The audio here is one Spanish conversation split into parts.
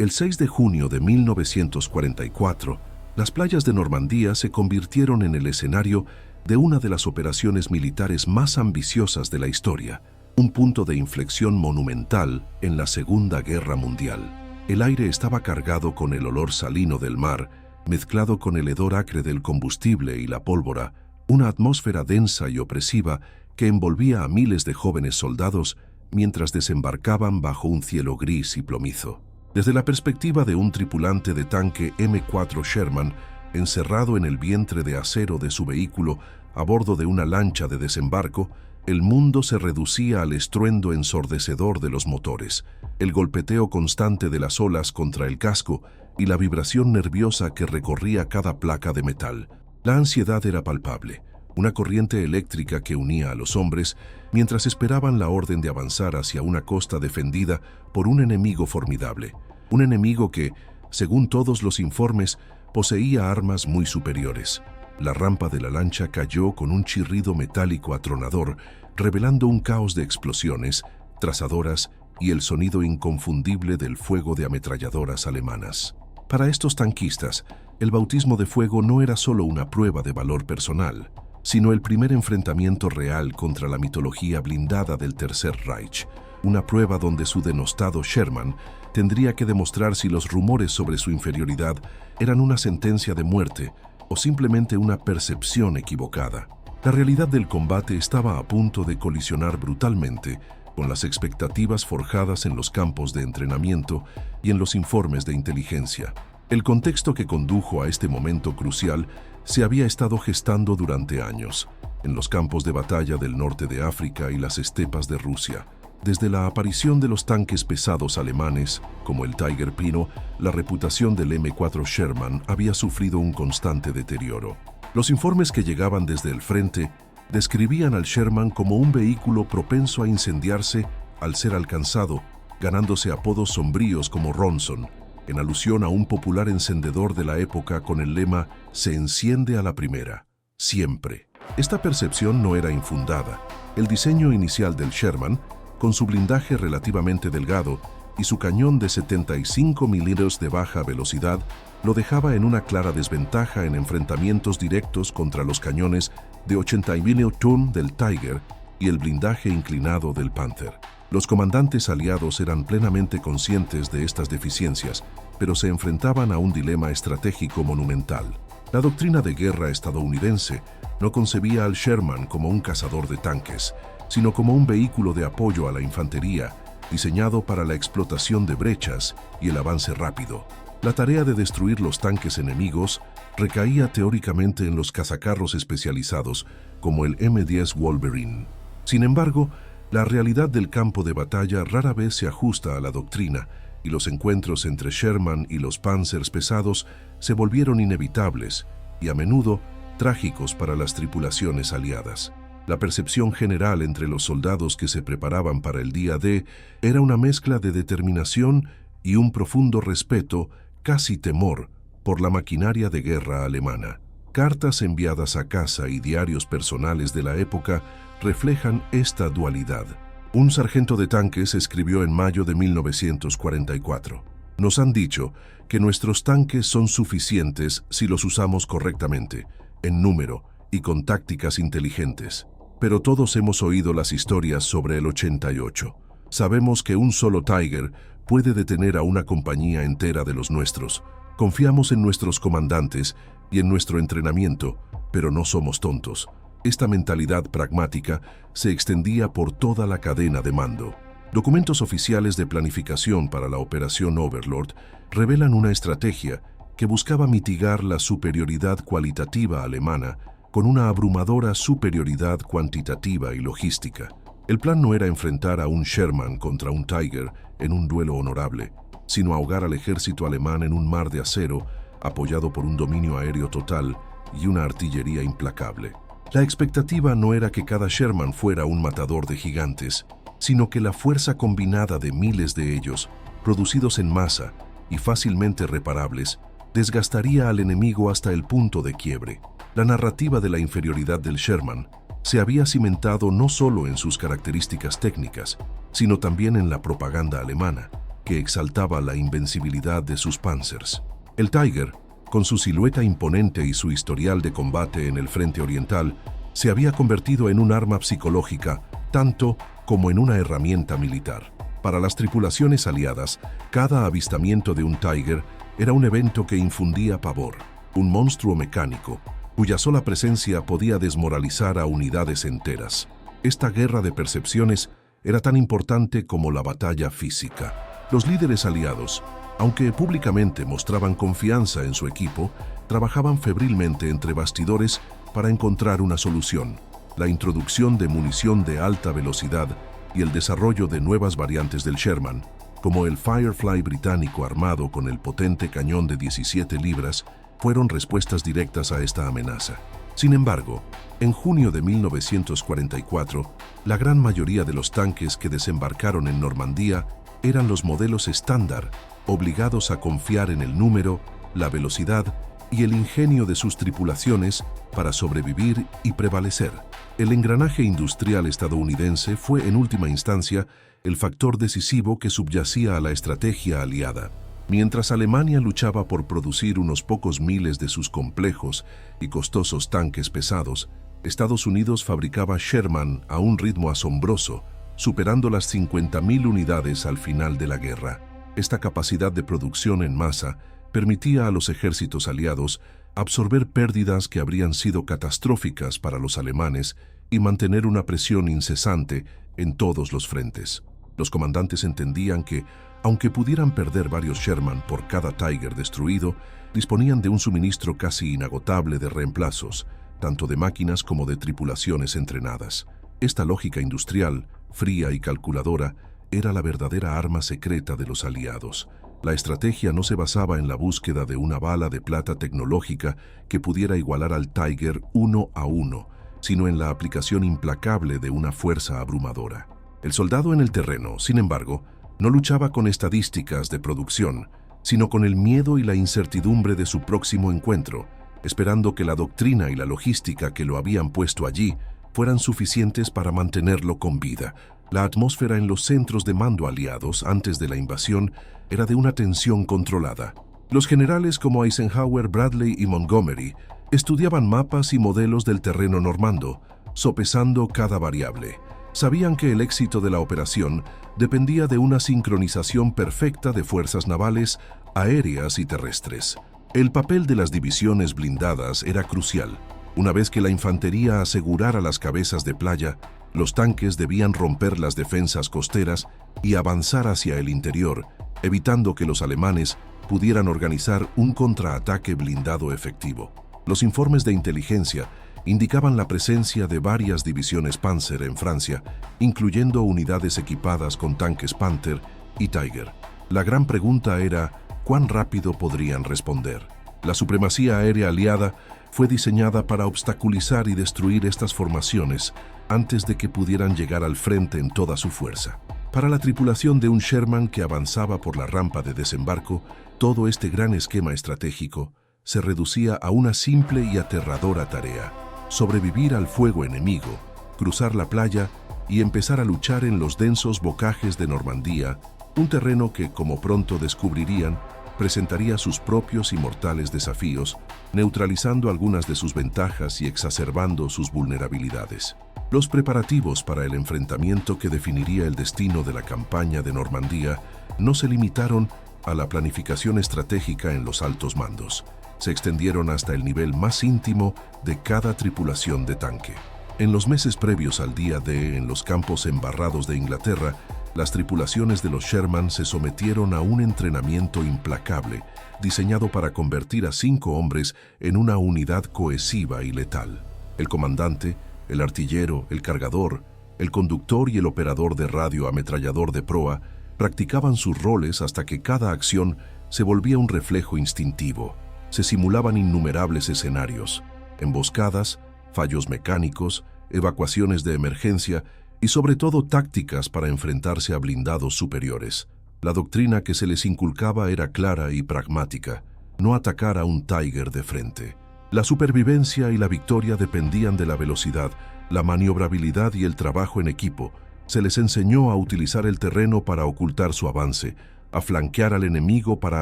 El 6 de junio de 1944, las playas de Normandía se convirtieron en el escenario de una de las operaciones militares más ambiciosas de la historia, un punto de inflexión monumental en la Segunda Guerra Mundial. El aire estaba cargado con el olor salino del mar, mezclado con el hedor acre del combustible y la pólvora, una atmósfera densa y opresiva que envolvía a miles de jóvenes soldados mientras desembarcaban bajo un cielo gris y plomizo. Desde la perspectiva de un tripulante de tanque M4 Sherman, encerrado en el vientre de acero de su vehículo a bordo de una lancha de desembarco, el mundo se reducía al estruendo ensordecedor de los motores, el golpeteo constante de las olas contra el casco y la vibración nerviosa que recorría cada placa de metal. La ansiedad era palpable, una corriente eléctrica que unía a los hombres mientras esperaban la orden de avanzar hacia una costa defendida por un enemigo formidable, un enemigo que, según todos los informes, poseía armas muy superiores. La rampa de la lancha cayó con un chirrido metálico atronador, revelando un caos de explosiones, trazadoras y el sonido inconfundible del fuego de ametralladoras alemanas. Para estos tanquistas, el bautismo de fuego no era solo una prueba de valor personal, sino el primer enfrentamiento real contra la mitología blindada del Tercer Reich, una prueba donde su denostado Sherman tendría que demostrar si los rumores sobre su inferioridad eran una sentencia de muerte o simplemente una percepción equivocada. La realidad del combate estaba a punto de colisionar brutalmente con las expectativas forjadas en los campos de entrenamiento y en los informes de inteligencia. El contexto que condujo a este momento crucial se había estado gestando durante años, en los campos de batalla del norte de África y las estepas de Rusia. Desde la aparición de los tanques pesados alemanes, como el Tiger Pino, la reputación del M4 Sherman había sufrido un constante deterioro. Los informes que llegaban desde el frente describían al Sherman como un vehículo propenso a incendiarse al ser alcanzado, ganándose apodos sombríos como Ronson, en alusión a un popular encendedor de la época con el lema «Se enciende a la primera, siempre». Esta percepción no era infundada. El diseño inicial del Sherman, con su blindaje relativamente delgado y su cañón de 75 milímetros de baja velocidad, lo dejaba en una clara desventaja en enfrentamientos directos contra los cañones de 80 mm del Tiger y el blindaje inclinado del Panther. Los comandantes aliados eran plenamente conscientes de estas deficiencias, pero se enfrentaban a un dilema estratégico monumental. La doctrina de guerra estadounidense no concebía al Sherman como un cazador de tanques, sino como un vehículo de apoyo a la infantería, diseñado para la explotación de brechas y el avance rápido. La tarea de destruir los tanques enemigos recaía teóricamente en los cazacarros especializados, como el M10 Wolverine. Sin embargo, la realidad del campo de batalla rara vez se ajusta a la doctrina, y los encuentros entre Sherman y los Panzers pesados se volvieron inevitables y a menudo trágicos para las tripulaciones aliadas. La percepción general entre los soldados que se preparaban para el día D era una mezcla de determinación y un profundo respeto, casi temor, por la maquinaria de guerra alemana. Cartas enviadas a casa y diarios personales de la época reflejan esta dualidad. Un sargento de tanques escribió en mayo de 1944: «Nos han dicho que nuestros tanques son suficientes si los usamos correctamente, en número y con tácticas inteligentes. Pero todos hemos oído las historias sobre el 88. Sabemos que un solo Tiger puede detener a una compañía entera de los nuestros. Confiamos en nuestros comandantes y en nuestro entrenamiento, pero no somos tontos». Esta mentalidad pragmática se extendía por toda la cadena de mando. Documentos oficiales de planificación para la Operación Overlord revelan una estrategia que buscaba mitigar la superioridad cualitativa alemana con una abrumadora superioridad cuantitativa y logística. El plan no era enfrentar a un Sherman contra un Tiger en un duelo honorable, sino ahogar al ejército alemán en un mar de acero, apoyado por un dominio aéreo total y una artillería implacable. La expectativa no era que cada Sherman fuera un matador de gigantes, sino que la fuerza combinada de miles de ellos, producidos en masa y fácilmente reparables, desgastaría al enemigo hasta el punto de quiebre. La narrativa de la inferioridad del Sherman se había cimentado no solo en sus características técnicas, sino también en la propaganda alemana. que exaltaba la invencibilidad de sus Panzers. El Tiger, con su silueta imponente y su historial de combate en el frente oriental, se había convertido en un arma psicológica tanto como en una herramienta militar. Para las tripulaciones aliadas, cada avistamiento de un Tiger era un evento que infundía pavor, un monstruo mecánico, cuya sola presencia podía desmoralizar a unidades enteras. Esta guerra de percepciones era tan importante como la batalla física. Los líderes aliados, aunque públicamente mostraban confianza en su equipo, trabajaban febrilmente entre bastidores para encontrar una solución: la introducción de munición de alta velocidad y el desarrollo de nuevas variantes del Sherman, como el Firefly británico armado con el potente cañón de 17 libras, fueron respuestas directas a esta amenaza. Sin embargo, en junio de 1944, la gran mayoría de los tanques que desembarcaron en Normandía eran los modelos estándar, obligados a confiar en el número, la velocidad y el ingenio de sus tripulaciones para sobrevivir y prevalecer. El engranaje industrial estadounidense fue, en última instancia, el factor decisivo que subyacía a la estrategia aliada. Mientras Alemania luchaba por producir unos pocos miles de sus complejos y costosos tanques pesados, Estados Unidos fabricaba Sherman a un ritmo asombroso, superando las 50.000 unidades al final de la guerra. Esta capacidad de producción en masa permitía a los ejércitos aliados absorber pérdidas que habrían sido catastróficas para los alemanes y mantener una presión incesante en todos los frentes. Los comandantes entendían que, aunque pudieran perder varios Sherman por cada Tiger destruido, disponían de un suministro casi inagotable de reemplazos, tanto de máquinas como de tripulaciones entrenadas. Esta lógica industrial, fría y calculadora, era la verdadera arma secreta de los aliados. La estrategia no se basaba en la búsqueda de una bala de plata tecnológica que pudiera igualar al Tiger 1 a 1, sino en la aplicación implacable de una fuerza abrumadora. El soldado en el terreno, sin embargo, no luchaba con estadísticas de producción, sino con el miedo y la incertidumbre de su próximo encuentro, esperando que la doctrina y la logística que lo habían puesto allí fueran suficientes para mantenerlo con vida. La atmósfera en los centros de mando aliados antes de la invasión era de una tensión controlada. Los generales como Eisenhower, Bradley y Montgomery estudiaban mapas y modelos del terreno normando, sopesando cada variable. Sabían que el éxito de la operación dependía de una sincronización perfecta de fuerzas navales, aéreas y terrestres. El papel de las divisiones blindadas era crucial. Una vez que la infantería asegurara las cabezas de playa, los tanques debían romper las defensas costeras y avanzar hacia el interior, evitando que los alemanes pudieran organizar un contraataque blindado efectivo. Los informes de inteligencia indicaban la presencia de varias divisiones Panzer en Francia, incluyendo unidades equipadas con tanques Panther y Tiger. La gran pregunta era, ¿cuán rápido podrían responder? La supremacía aérea aliada fue diseñada para obstaculizar y destruir estas formaciones antes de que pudieran llegar al frente en toda su fuerza. Para la tripulación de un Sherman que avanzaba por la rampa de desembarco, todo este gran esquema estratégico se reducía a una simple y aterradora tarea: sobrevivir al fuego enemigo, cruzar la playa y empezar a luchar en los densos bocajes de Normandía, un terreno que, como pronto descubrirían, presentaría sus propios y mortales desafíos, neutralizando algunas de sus ventajas y exacerbando sus vulnerabilidades. Los preparativos para el enfrentamiento que definiría el destino de la campaña de Normandía no se limitaron a la planificación estratégica en los altos mandos. Se extendieron hasta el nivel más íntimo de cada tripulación de tanque. En los meses previos al día D, en los campos embarrados de Inglaterra, las tripulaciones de los Sherman se sometieron a un entrenamiento implacable, diseñado para convertir a 5 hombres en una unidad cohesiva y letal. El comandante, el artillero, el cargador, el conductor y el operador de radio ametrallador de proa practicaban sus roles hasta que cada acción se volvía un reflejo instintivo. Se simulaban innumerables escenarios: emboscadas, fallos mecánicos, evacuaciones de emergencia y sobre todo tácticas para enfrentarse a blindados superiores. La doctrina que se les inculcaba era clara y pragmática: no atacar a un Tiger de frente. La supervivencia y la victoria dependían de la velocidad, la maniobrabilidad y el trabajo en equipo. Se les enseñó a utilizar el terreno para ocultar su avance, a flanquear al enemigo para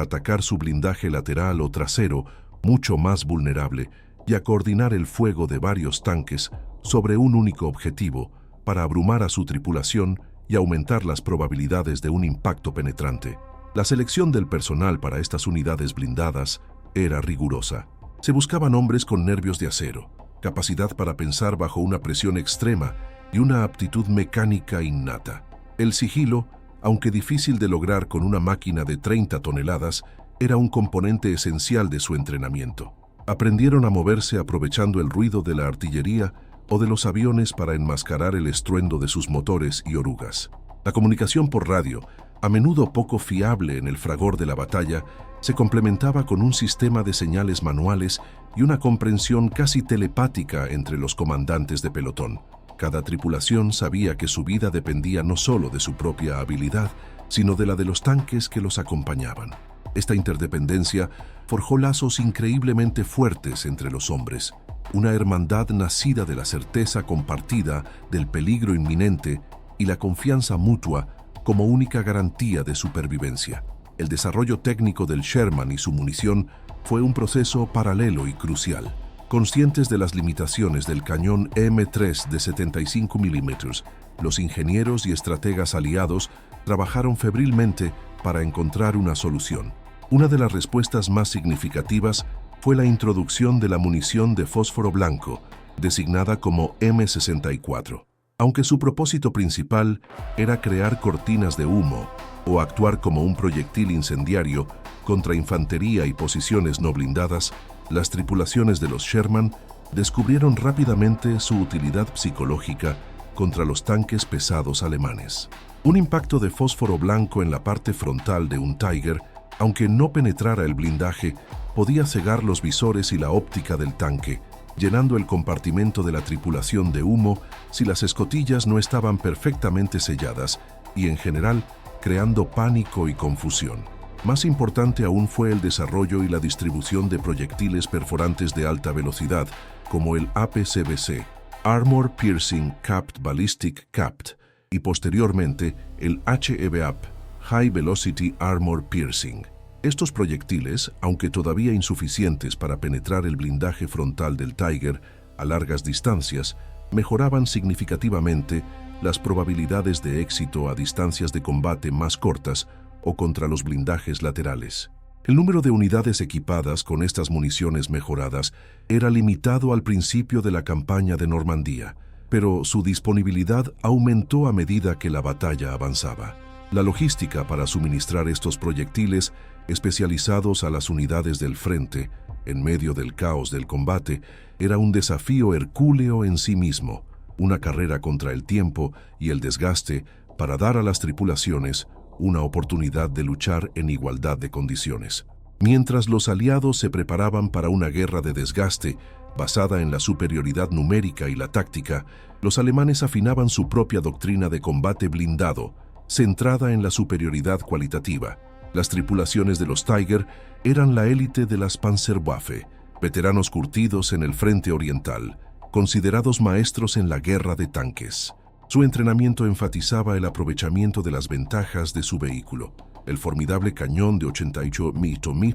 atacar su blindaje lateral o trasero, mucho más vulnerable, y a coordinar el fuego de varios tanques sobre un único objetivo para abrumar a su tripulación y aumentar las probabilidades de un impacto penetrante. La selección del personal para estas unidades blindadas era rigurosa. Se buscaban hombres con nervios de acero, capacidad para pensar bajo una presión extrema y una aptitud mecánica innata. El sigilo, aunque difícil de lograr con una máquina de 30 toneladas, era un componente esencial de su entrenamiento. Aprendieron a moverse aprovechando el ruido de la artillería o de los aviones para enmascarar el estruendo de sus motores y orugas. La comunicación por radio, a menudo poco fiable en el fragor de la batalla, se complementaba con un sistema de señales manuales y una comprensión casi telepática entre los comandantes de pelotón. Cada tripulación sabía que su vida dependía no solo de su propia habilidad, sino de la de los tanques que los acompañaban. Esta interdependencia forjó lazos increíblemente fuertes entre los hombres, una hermandad nacida de la certeza compartida del peligro inminente y la confianza mutua como única garantía de supervivencia. El desarrollo técnico del Sherman y su munición fue un proceso paralelo y crucial. Conscientes de las limitaciones del cañón M3 de 75 milímetros, los ingenieros y estrategas aliados trabajaron febrilmente para encontrar una solución. Una de las respuestas más significativas fue la introducción de la munición de fósforo blanco, designada como M64. Aunque su propósito principal era crear cortinas de humo o actuar como un proyectil incendiario contra infantería y posiciones no blindadas, las tripulaciones de los Sherman descubrieron rápidamente su utilidad psicológica contra los tanques pesados alemanes. Un impacto de fósforo blanco en la parte frontal de un Tiger, aunque no penetrara el blindaje, podía cegar los visores y la óptica del tanque, llenando el compartimento de la tripulación de humo si las escotillas no estaban perfectamente selladas y, en general, creando pánico y confusión. Más importante aún fue el desarrollo y la distribución de proyectiles perforantes de alta velocidad, como el APCBC, Armor Piercing Capped Ballistic Capped, y posteriormente el HEVAP, High Velocity Armor Piercing. Estos proyectiles, aunque todavía insuficientes para penetrar el blindaje frontal del Tiger a largas distancias, mejoraban significativamente las probabilidades de éxito a distancias de combate más cortas o contra los blindajes laterales. El número de unidades equipadas con estas municiones mejoradas era limitado al principio de la campaña de Normandía, pero su disponibilidad aumentó a medida que la batalla avanzaba. La logística para suministrar estos proyectiles especializados a las unidades del frente, en medio del caos del combate, era un desafío hercúleo en sí mismo, una carrera contra el tiempo y el desgaste para dar a las tripulaciones una oportunidad de luchar en igualdad de condiciones. Mientras los aliados se preparaban para una guerra de desgaste basada en la superioridad numérica y la táctica, los alemanes afinaban su propia doctrina de combate blindado, centrada en la superioridad cualitativa. Las tripulaciones de los Tiger eran la élite de las Panzerwaffe, veteranos curtidos en el frente oriental, considerados maestros en la guerra de tanques. Su entrenamiento enfatizaba el aprovechamiento de las ventajas de su vehículo, el formidable cañón de 88 mm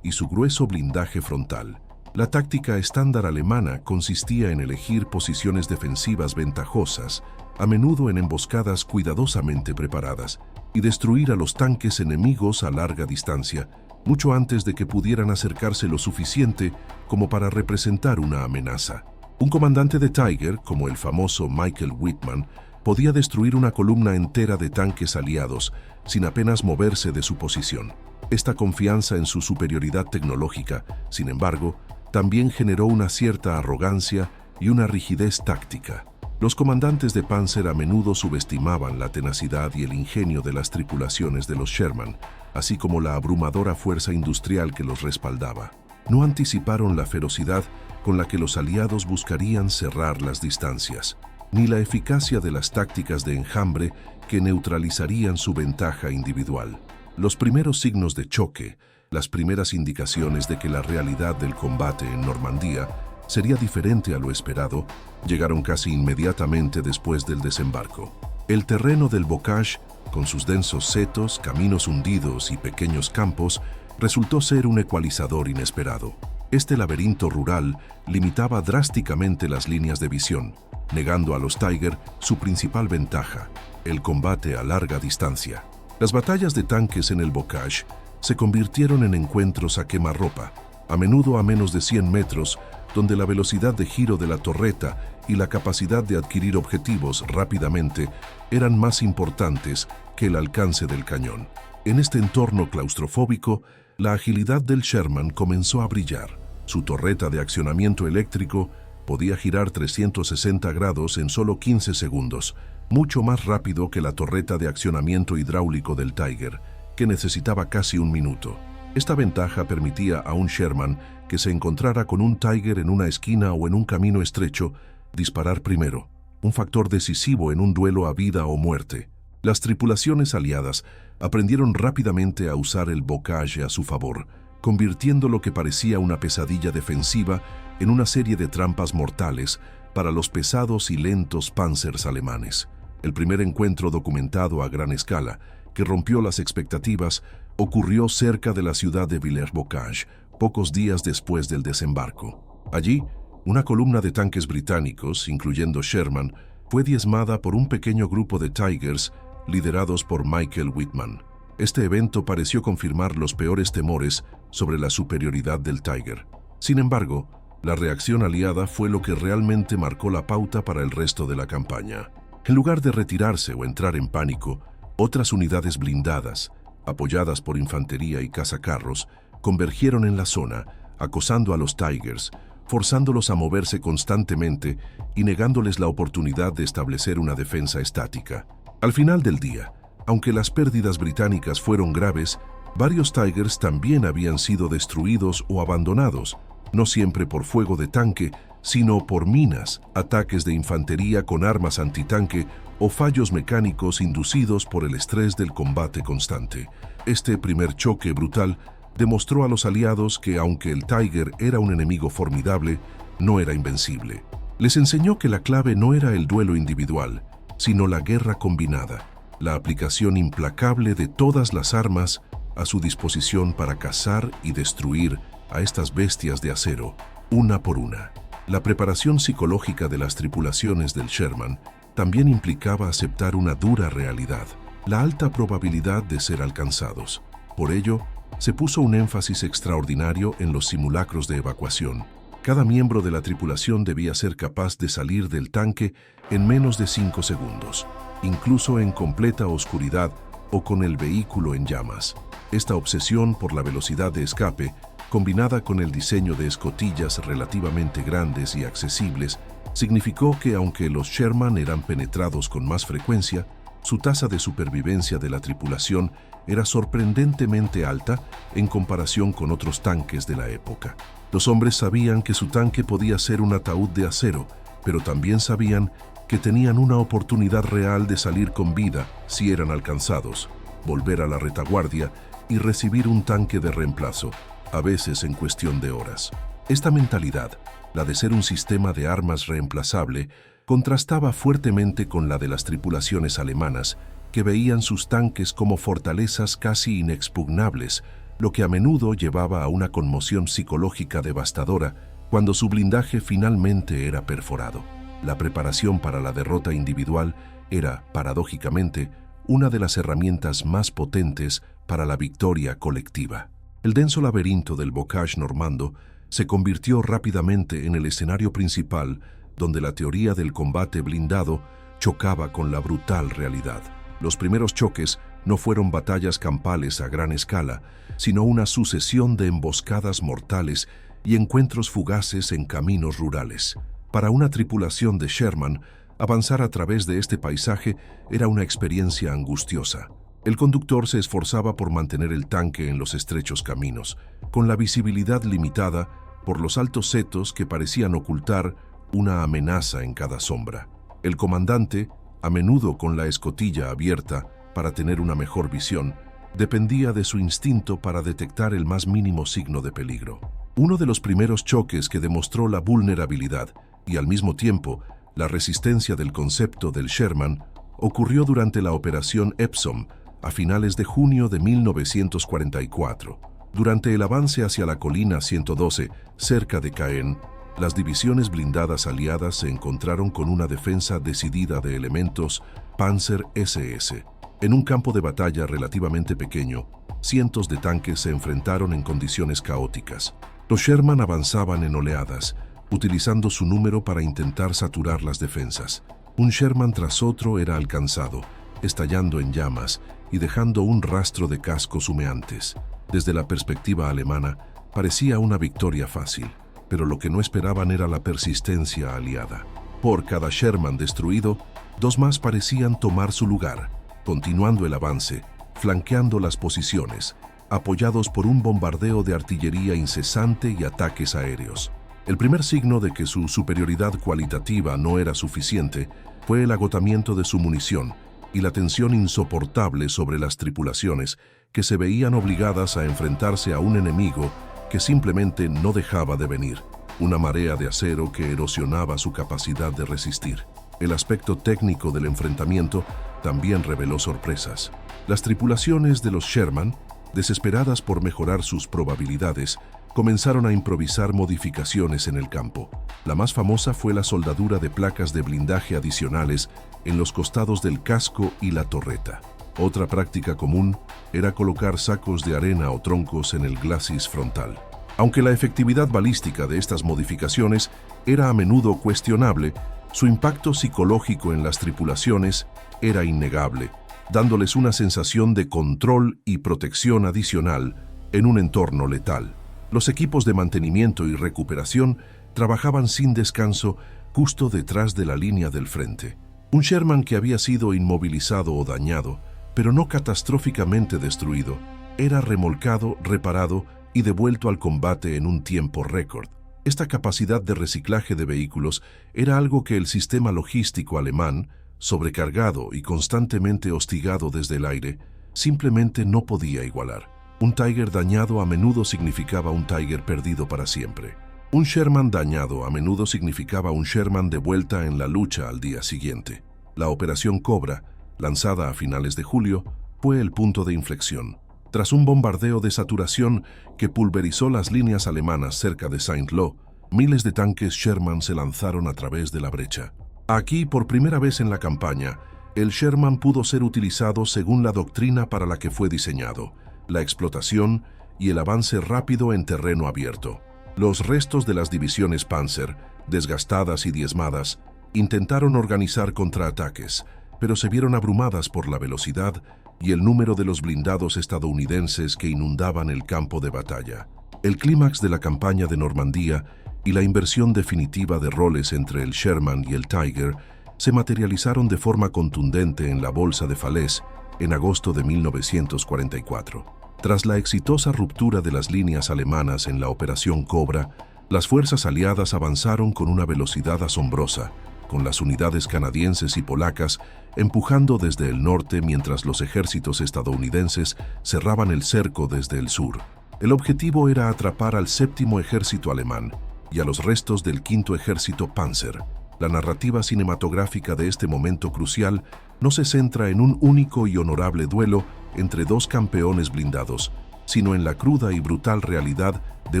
y su grueso blindaje frontal. La táctica estándar alemana consistía en elegir posiciones defensivas ventajosas, a menudo en emboscadas cuidadosamente preparadas, y destruir a los tanques enemigos a larga distancia, mucho antes de que pudieran acercarse lo suficiente como para representar una amenaza. Un comandante de Tiger, como el famoso Michael Whitman, podía destruir una columna entera de tanques aliados sin apenas moverse de su posición. Esta confianza en su superioridad tecnológica, sin embargo, también generó una cierta arrogancia y una rigidez táctica. Los comandantes de Panzer a menudo subestimaban la tenacidad y el ingenio de las tripulaciones de los Sherman, así como la abrumadora fuerza industrial que los respaldaba. No anticiparon la ferocidad con la que los aliados buscarían cerrar las distancias, ni la eficacia de las tácticas de enjambre que neutralizarían su ventaja individual. Los primeros signos de choque, las primeras indicaciones de que la realidad del combate en Normandía sería diferente a lo esperado, llegaron casi inmediatamente después del desembarco. El terreno del bocage, con sus densos setos, caminos hundidos y pequeños campos, resultó ser un ecualizador inesperado. Este laberinto rural limitaba drásticamente las líneas de visión, negando a los Tiger su principal ventaja, el combate a larga distancia. Las batallas de tanques en el bocage se convirtieron en encuentros a quemarropa, a menudo a menos de 100 metros, donde la velocidad de giro de la torreta y la capacidad de adquirir objetivos rápidamente eran más importantes que el alcance del cañón. En este entorno claustrofóbico, la agilidad del Sherman comenzó a brillar. Su torreta de accionamiento eléctrico podía girar 360 grados en solo 15 segundos, mucho más rápido que la torreta de accionamiento hidráulico del Tiger, que necesitaba casi un minuto. Esta ventaja permitía a un Sherman que se encontrara con un Tiger en una esquina o en un camino estrecho disparar primero, un factor decisivo en un duelo a vida o muerte. Las tripulaciones aliadas aprendieron rápidamente a usar el bocage a su favor, convirtiendo lo que parecía una pesadilla defensiva en una serie de trampas mortales para los pesados y lentos Panzers alemanes. El primer encuentro documentado a gran escala, que rompió las expectativas, ocurrió cerca de la ciudad de Villers-Bocage, pocos días después del desembarco. Allí, una columna de tanques británicos, incluyendo Sherman, fue diezmada por un pequeño grupo de Tigers liderados por Michael Whitman. Este evento pareció confirmar los peores temores sobre la superioridad del Tiger. Sin embargo, la reacción aliada fue lo que realmente marcó la pauta para el resto de la campaña. En lugar de retirarse o entrar en pánico, otras unidades blindadas, apoyadas por infantería y cazacarros, convergieron en la zona, acosando a los Tigers, forzándolos a moverse constantemente y negándoles la oportunidad de establecer una defensa estática. Al final del día, aunque las pérdidas británicas fueron graves, varios Tigers también habían sido destruidos o abandonados, no siempre por fuego de tanque, sino por minas, ataques de infantería con armas antitanque o fallos mecánicos inducidos por el estrés del combate constante. Este primer choque brutal demostró a los aliados que, aunque el Tiger era un enemigo formidable, no era invencible. Les enseñó que la clave no era el duelo individual, sino la guerra combinada, la aplicación implacable de todas las armas a su disposición para cazar y destruir a estas bestias de acero, una por una. La preparación psicológica de las tripulaciones del Sherman también implicaba aceptar una dura realidad, la alta probabilidad de ser alcanzados. Por ello, se puso un énfasis extraordinario en los simulacros de evacuación. Cada miembro de la tripulación debía ser capaz de salir del tanque en menos de 5 segundos, incluso en completa oscuridad o con el vehículo en llamas. Esta obsesión por la velocidad de escape, combinada con el diseño de escotillas relativamente grandes y accesibles, significó que aunque los Sherman eran penetrados con más frecuencia, su tasa de supervivencia de la tripulación era sorprendentemente alta en comparación con otros tanques de la época. Los hombres sabían que su tanque podía ser un ataúd de acero, pero también sabían que tenían una oportunidad real de salir con vida si eran alcanzados, volver a la retaguardia y recibir un tanque de reemplazo, a veces en cuestión de horas. Esta mentalidad, la de ser un sistema de armas reemplazable, contrastaba fuertemente con la de las tripulaciones alemanas, que veían sus tanques como fortalezas casi inexpugnables, lo que a menudo llevaba a una conmoción psicológica devastadora cuando su blindaje finalmente era perforado. La preparación para la derrota individual era, paradójicamente, una de las herramientas más potentes para la victoria colectiva. El denso laberinto del bocage normando se convirtió rápidamente en el escenario principal donde la teoría del combate blindado chocaba con la brutal realidad. Los primeros choques no fueron batallas campales a gran escala, sino una sucesión de emboscadas mortales y encuentros fugaces en caminos rurales. Para una tripulación de Sherman, avanzar a través de este paisaje era una experiencia angustiosa. El conductor se esforzaba por mantener el tanque en los estrechos caminos, con la visibilidad limitada por los altos setos que parecían ocultar una amenaza en cada sombra. El comandante, a menudo con la escotilla abierta para tener una mejor visión, dependía de su instinto para detectar el más mínimo signo de peligro. Uno de los primeros choques que demostró la vulnerabilidad y al mismo tiempo la resistencia del concepto del Sherman ocurrió durante la Operación Epsom, a finales de junio de 1944. Durante el avance hacia la colina 112, cerca de Caen, las divisiones blindadas aliadas se encontraron con una defensa decidida de elementos Panzer SS. En un campo de batalla relativamente pequeño, cientos de tanques se enfrentaron en condiciones caóticas. Los Sherman avanzaban en oleadas, utilizando su número para intentar saturar las defensas. Un Sherman tras otro era alcanzado, estallando en llamas y dejando un rastro de cascos humeantes. Desde la perspectiva alemana, parecía una victoria fácil, pero lo que no esperaban era la persistencia aliada. Por cada Sherman destruido, dos más parecían tomar su lugar, continuando el avance, flanqueando las posiciones, apoyados por un bombardeo de artillería incesante y ataques aéreos. El primer signo de que su superioridad cualitativa no era suficiente fue el agotamiento de su munición y la tensión insoportable sobre las tripulaciones, que se veían obligadas a enfrentarse a un enemigo que simplemente no dejaba de venir, una marea de acero que erosionaba su capacidad de resistir. El aspecto técnico del enfrentamiento también reveló sorpresas. Las tripulaciones de los Sherman, desesperadas por mejorar sus probabilidades, comenzaron a improvisar modificaciones en el campo. La más famosa fue la soldadura de placas de blindaje adicionales en los costados del casco y la torreta. Otra práctica común era colocar sacos de arena o troncos en el glacis frontal. Aunque la efectividad balística de estas modificaciones era a menudo cuestionable, su impacto psicológico en las tripulaciones era innegable, dándoles una sensación de control y protección adicional en un entorno letal. Los equipos de mantenimiento y recuperación trabajaban sin descanso justo detrás de la línea del frente. Un Sherman que había sido inmovilizado o dañado, pero no catastróficamente destruido, era remolcado, reparado y devuelto al combate en un tiempo récord. Esta capacidad de reciclaje de vehículos era algo que el sistema logístico alemán, sobrecargado y constantemente hostigado desde el aire, simplemente no podía igualar. Un Tiger dañado a menudo significaba un Tiger perdido para siempre. Un Sherman dañado a menudo significaba un Sherman de vuelta en la lucha al día siguiente. La Operación Cobra, lanzada a finales de julio, fue el punto de inflexión. Tras un bombardeo de saturación que pulverizó las líneas alemanas cerca de Saint-Lô, miles de tanques Sherman se lanzaron a través de la brecha. Aquí, por primera vez en la campaña, el Sherman pudo ser utilizado según la doctrina para la que fue diseñado: la explotación y el avance rápido en terreno abierto. Los restos de las divisiones Panzer, desgastadas y diezmadas, intentaron organizar contraataques, pero se vieron abrumadas por la velocidad y el número de los blindados estadounidenses que inundaban el campo de batalla. El clímax de la campaña de Normandía y la inversión definitiva de roles entre el Sherman y el Tiger se materializaron de forma contundente en la Bolsa de Falaise en agosto de 1944. Tras la exitosa ruptura de las líneas alemanas en la Operación Cobra, las fuerzas aliadas avanzaron con una velocidad asombrosa, con las unidades canadienses y polacas empujando desde el norte mientras los ejércitos estadounidenses cerraban el cerco desde el sur. El objetivo era atrapar al séptimo ejército alemán y a los restos del quinto ejército Panzer. La narrativa cinematográfica de este momento crucial no se centra en un único y honorable duelo entre dos campeones blindados, sino en la cruda y brutal realidad de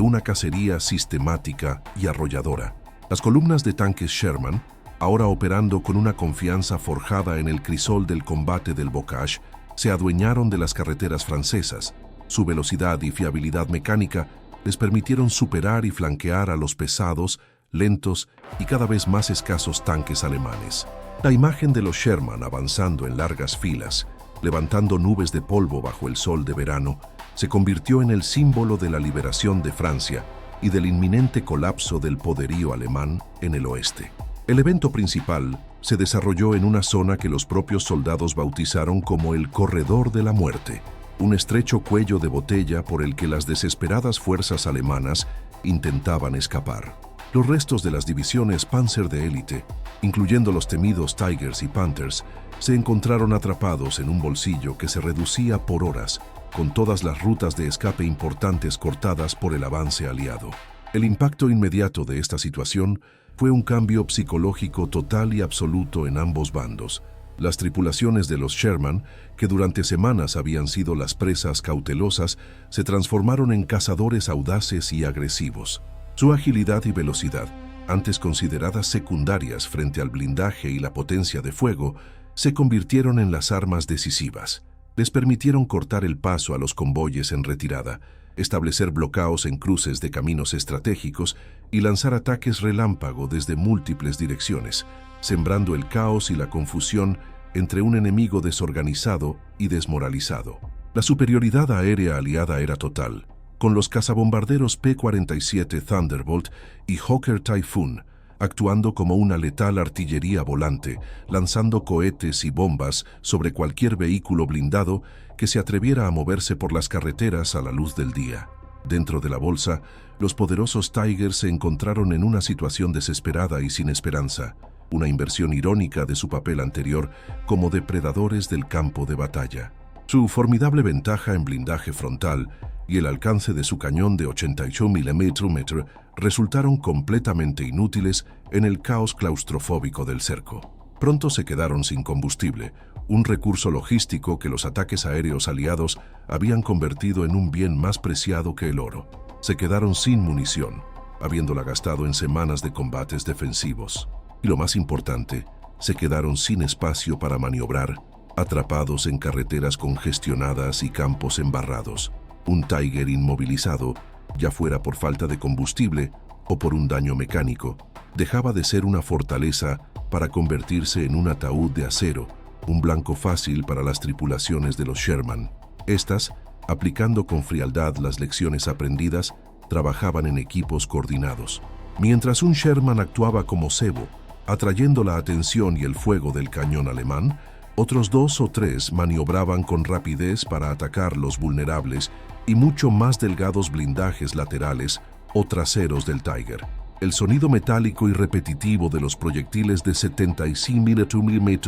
una cacería sistemática y arrolladora. Las columnas de tanques Sherman, ahora operando con una confianza forjada en el crisol del combate del Bocage, se adueñaron de las carreteras francesas. Su velocidad y fiabilidad mecánica les permitieron superar y flanquear a los pesados, lentos y cada vez más escasos tanques alemanes. La imagen de los Sherman avanzando en largas filas, levantando nubes de polvo bajo el sol de verano, se convirtió en el símbolo de la liberación de Francia y del inminente colapso del poderío alemán en el oeste. El evento principal se desarrolló en una zona que los propios soldados bautizaron como el Corredor de la Muerte, un estrecho cuello de botella por el que las desesperadas fuerzas alemanas intentaban escapar. Los restos de las divisiones Panzer de élite, incluyendo los temidos Tigers y Panthers, se encontraron atrapados en un bolsillo que se reducía por horas, con todas las rutas de escape importantes cortadas por el avance aliado. El impacto inmediato de esta situación fue un cambio psicológico total y absoluto en ambos bandos. Las tripulaciones de los Sherman, que durante semanas habían sido las presas cautelosas, se transformaron en cazadores audaces y agresivos. Su agilidad y velocidad, antes consideradas secundarias frente al blindaje y la potencia de fuego, se convirtieron en las armas decisivas. Les permitieron cortar el paso a los convoyes en retirada, establecer bloqueos en cruces de caminos estratégicos y lanzar ataques relámpago desde múltiples direcciones, sembrando el caos y la confusión entre un enemigo desorganizado y desmoralizado. La superioridad aérea aliada era total, con los cazabombarderos P-47 Thunderbolt y Hawker Typhoon actuando como una letal artillería volante, lanzando cohetes y bombas sobre cualquier vehículo blindado que se atreviera a moverse por las carreteras a la luz del día. Dentro de la bolsa, los poderosos Tigers se encontraron en una situación desesperada y sin esperanza, una inversión irónica de su papel anterior como depredadores del campo de batalla. Su formidable ventaja en blindaje frontal y el alcance de su cañón de 88 mm resultaron completamente inútiles en el caos claustrofóbico del cerco. Pronto se quedaron sin combustible, un recurso logístico que los ataques aéreos aliados habían convertido en un bien más preciado que el oro. Se quedaron sin munición, habiéndola gastado en semanas de combates defensivos. Y lo más importante, se quedaron sin espacio para maniobrar, atrapados en carreteras congestionadas y campos embarrados. Un Tiger inmovilizado, ya fuera por falta de combustible o por un daño mecánico, dejaba de ser una fortaleza para convertirse en un ataúd de acero, un blanco fácil para las tripulaciones de los Sherman. Estas, aplicando con frialdad las lecciones aprendidas, trabajaban en equipos coordinados. Mientras un Sherman actuaba como cebo, atrayendo la atención y el fuego del cañón alemán, otros 2 o 3 maniobraban con rapidez para atacar los vulnerables y mucho más delgados blindajes laterales o traseros del Tiger. El sonido metálico y repetitivo de los proyectiles de 75 mm